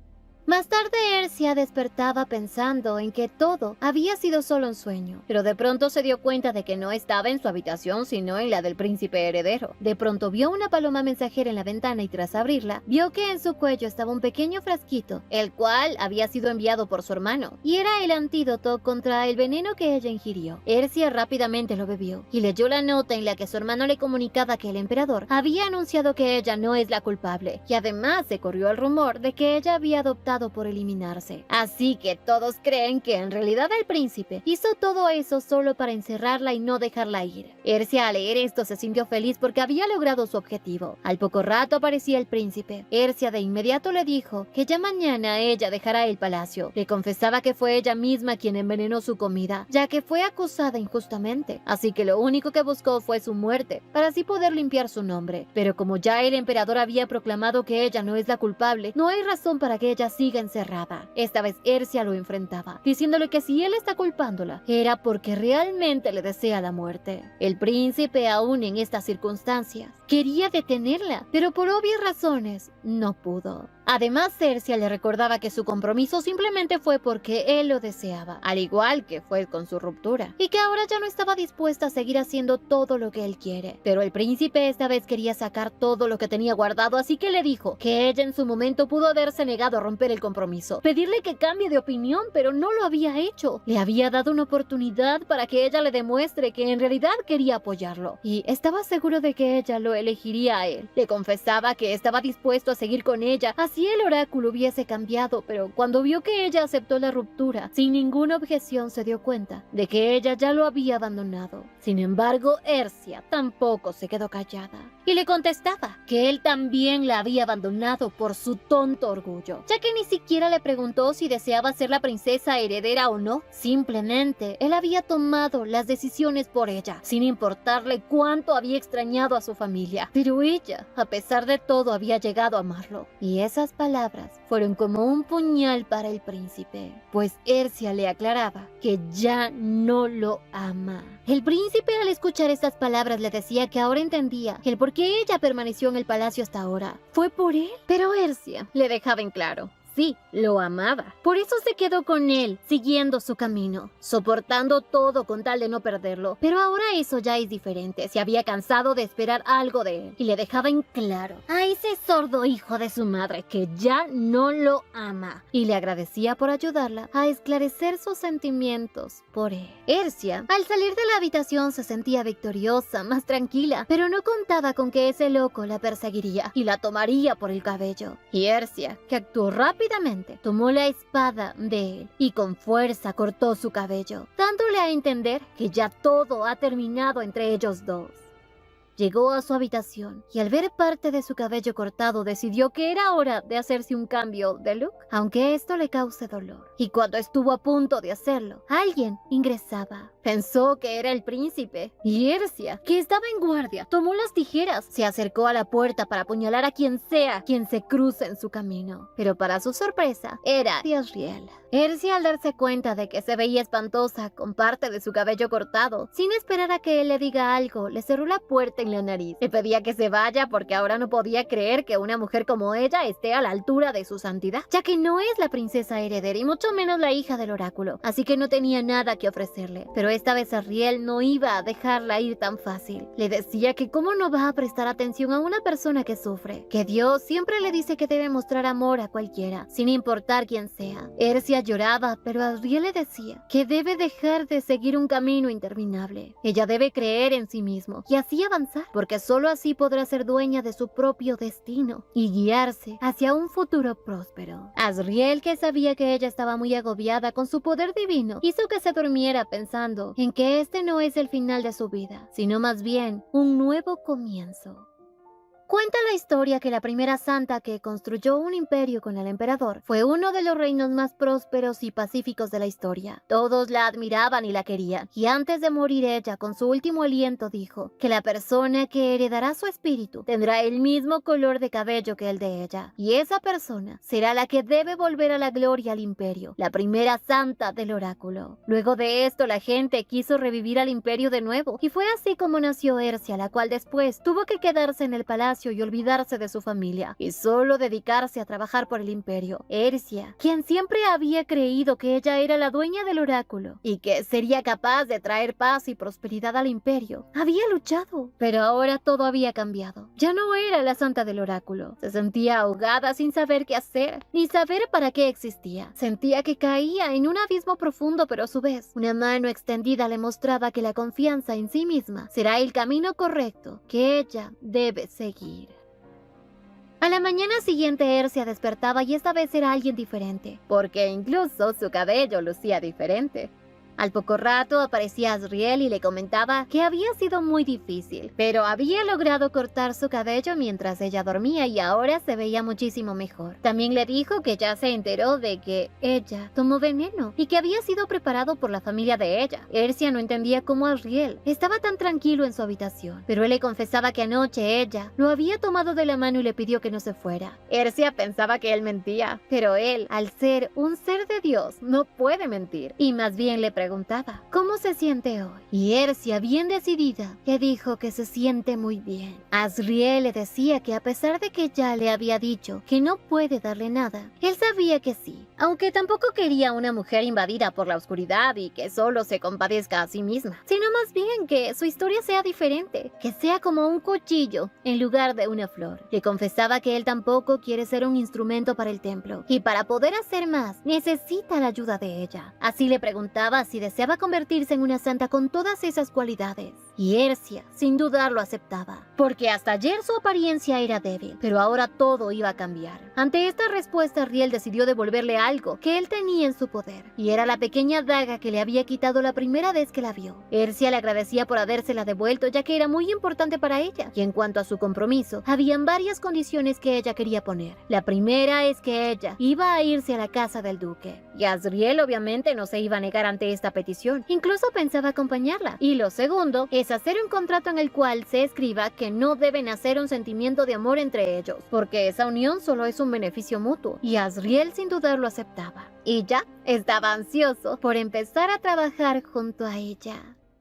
S1: Más tarde Ersia despertaba pensando en que todo había sido solo un sueño, pero de pronto se dio cuenta de que no estaba en su habitación sino en la del príncipe heredero. De pronto vio una paloma mensajera en la ventana y tras abrirla, vio que en su cuello estaba un pequeño frasquito, el cual había sido enviado por su hermano, y era el antídoto contra el veneno que ella ingirió. Ersia rápidamente lo bebió y leyó la nota en la que su hermano le comunicaba que el emperador había anunciado que ella no es la culpable, y además se corrió el rumor de que ella había adoptado por eliminarse. Así que todos creen que en realidad el príncipe hizo todo eso solo para encerrarla y no dejarla ir. Ersia, al leer esto, se sintió feliz porque había logrado su objetivo. Al poco rato aparecía el príncipe. Ersia de inmediato le dijo que ya mañana ella dejará el palacio. Le confesaba que fue ella misma quien envenenó su comida, ya que fue acusada injustamente. Así que lo único que buscó fue su muerte, para así poder limpiar su nombre. Pero como ya el emperador había proclamado que ella no es la culpable, no hay razón para que ella siga encerrada. Esta vez Ersia lo enfrentaba, diciéndole que si él está culpándola, era porque realmente le desea la muerte. El príncipe, aún en estas circunstancias, quería detenerla, pero por obvias razones no pudo. Además, Ersia le recordaba que su compromiso simplemente fue porque él lo deseaba, al igual que fue con su ruptura, y que ahora ya no estaba dispuesta a seguir haciendo todo lo que él quiere. Pero el príncipe esta vez quería sacar todo lo que tenía guardado, así que le dijo que ella en su momento pudo haberse negado a romper el compromiso, pedirle que cambie de opinión, pero no lo había hecho. Le había dado una oportunidad para que ella le demuestre que en realidad quería apoyarlo, y estaba seguro de que ella lo elegiría a él. Le confesaba que estaba dispuesto a seguir con ella, si el oráculo hubiese cambiado, pero cuando vio que ella aceptó la ruptura sin ninguna objeción, se dio cuenta de que ella ya lo había abandonado. Sin embargo, Ersia tampoco se quedó callada y le contestaba que él también la había abandonado por su tonto orgullo, ya que ni siquiera le preguntó si deseaba ser la princesa heredera o no. Simplemente él había tomado las decisiones por ella, sin importarle cuánto había extrañado a su familia. Pero ella, a pesar de todo, había llegado a amarlo, y esas palabras fueron como un puñal para el príncipe, pues Ersia le aclaraba que ya no lo ama. El príncipe, al escuchar estas palabras, le decía que ahora entendía el por qué ella permaneció en el palacio hasta ahora. Fue por él. Pero Ersia le dejaba en claro: sí, lo amaba. Por eso se quedó con él, siguiendo su camino, soportando todo con tal de no perderlo. Pero ahora eso ya es diferente. Se había cansado de esperar algo de él y le dejaba en claro a ese sordo hijo de su madre que ya no lo ama, y le agradecía por ayudarla a esclarecer sus sentimientos por él. Ercia, al salir de la habitación, se sentía victoriosa, más tranquila, pero no contaba con que ese loco la perseguiría y la tomaría por el cabello. Y Ercia, que actuó rápidamente, tomó la espada de él y con fuerza cortó su cabello, dándole a entender que ya todo ha terminado entre ellos dos. Llegó a su habitación y al ver parte de su cabello cortado decidió que era hora de hacerse un cambio de look, aunque esto le cause dolor. Y cuando estuvo a punto de hacerlo, alguien ingresaba. Pensó que era el príncipe y Ercia, que estaba en guardia, tomó las tijeras, se acercó a la puerta para apuñalar a quien sea quien se cruce en su camino. Pero para su sorpresa, era Asriel. Ercia, al darse cuenta de que se veía espantosa con parte de su cabello cortado, sin esperar a que él le diga algo, le cerró la puerta en la nariz. Le pedía que se vaya porque ahora no podía creer que una mujer como ella esté a la altura de su santidad, ya que no es la princesa heredera y mucho menos la hija del oráculo, así que no tenía nada que ofrecerle. Pero esta vez Asriel no iba a dejarla ir tan fácil. Le decía que cómo no va a prestar atención a una persona que sufre, que Dios siempre le dice que debe mostrar amor a cualquiera, sin importar quién sea. Ercia lloraba, pero Asriel le decía que debe dejar de seguir un camino interminable. Ella debe creer en sí mismo y así avanzar, porque solo así podrá ser dueña de su propio destino y guiarse hacia un futuro próspero. Asriel, que sabía que ella estaba muy agobiada con su poder divino, hizo que se durmiera pensando en que este no es el final de su vida, sino más bien un nuevo comienzo. Cuenta la historia que la primera santa que construyó un imperio con el emperador fue uno de los reinos más prósperos y pacíficos de la historia. Todos la admiraban y la querían, y antes de morir ella, con su último aliento, dijo que la persona que heredará su espíritu tendrá el mismo color de cabello que el de ella, y esa persona será la que debe volver a la gloria al imperio, la primera santa del oráculo. Luego de esto, la gente quiso revivir al imperio de nuevo, y fue así como nació Ercia, la cual después tuvo que quedarse en el palacio y olvidarse de su familia y solo dedicarse a trabajar por el imperio. Ercia, quien siempre había creído que ella era la dueña del oráculo y que sería capaz de traer paz y prosperidad al imperio, había luchado, pero ahora todo había cambiado. Ya no era la santa del oráculo. Se sentía ahogada sin saber qué hacer, ni saber para qué existía. Sentía que caía en un abismo profundo, pero a su vez, una mano extendida le mostraba que la confianza en sí misma será el camino correcto que ella debe seguir. A la mañana siguiente, Ercia despertaba y esta vez era alguien diferente, porque incluso su cabello lucía diferente. Al poco rato aparecía Asriel y le comentaba que había sido muy difícil, pero había logrado cortar su cabello mientras ella dormía y ahora se veía muchísimo mejor. También le dijo que ya se enteró de que ella tomó veneno y que había sido preparado por la familia de ella. Ercia no entendía cómo Asriel estaba tan tranquilo en su habitación, pero él le confesaba que anoche ella lo había tomado de la mano y le pidió que no se fuera. Ercia pensaba que él mentía, pero él, al ser un ser de Dios, no puede mentir, y más bien le preguntaba ¿cómo se siente hoy? Y Ercia, bien decidida, le dijo que se siente muy bien. Asriel le decía que a pesar de que ya le había dicho que no puede darle nada, él sabía que sí, aunque tampoco quería una mujer invadida por la oscuridad y que solo se compadezca a sí misma, sino más bien que su historia sea diferente, que sea como un cuchillo en lugar de una flor. Le confesaba que él tampoco quiere ser un instrumento para el templo, y para poder hacer más, necesita la ayuda de ella. Así le preguntaba si deseaba convertirse en una santa con todas esas cualidades. Y Ercia, sin dudarlo, aceptaba, porque hasta ayer su apariencia era débil, pero ahora todo iba a cambiar. Ante esta respuesta, Riel decidió devolverle algo que él tenía en su poder, y era la pequeña daga que le había quitado la primera vez que la vio. Ercia le agradecía por habérsela devuelto, ya que era muy importante para ella, y en cuanto a su compromiso, habían varias condiciones que ella quería poner. La primera es que ella iba a irse a la casa del duque, y Asriel obviamente no se iba a negar ante esta petición, incluso pensaba acompañarla. Y lo segundo es hacer un contrato en el cual se escriba que no deben hacer un sentimiento de amor entre ellos, porque esa unión solo es un beneficio mutuo, y Asriel sin dudarlo aceptaba. Y ya estaba ansioso por empezar a trabajar junto a ella.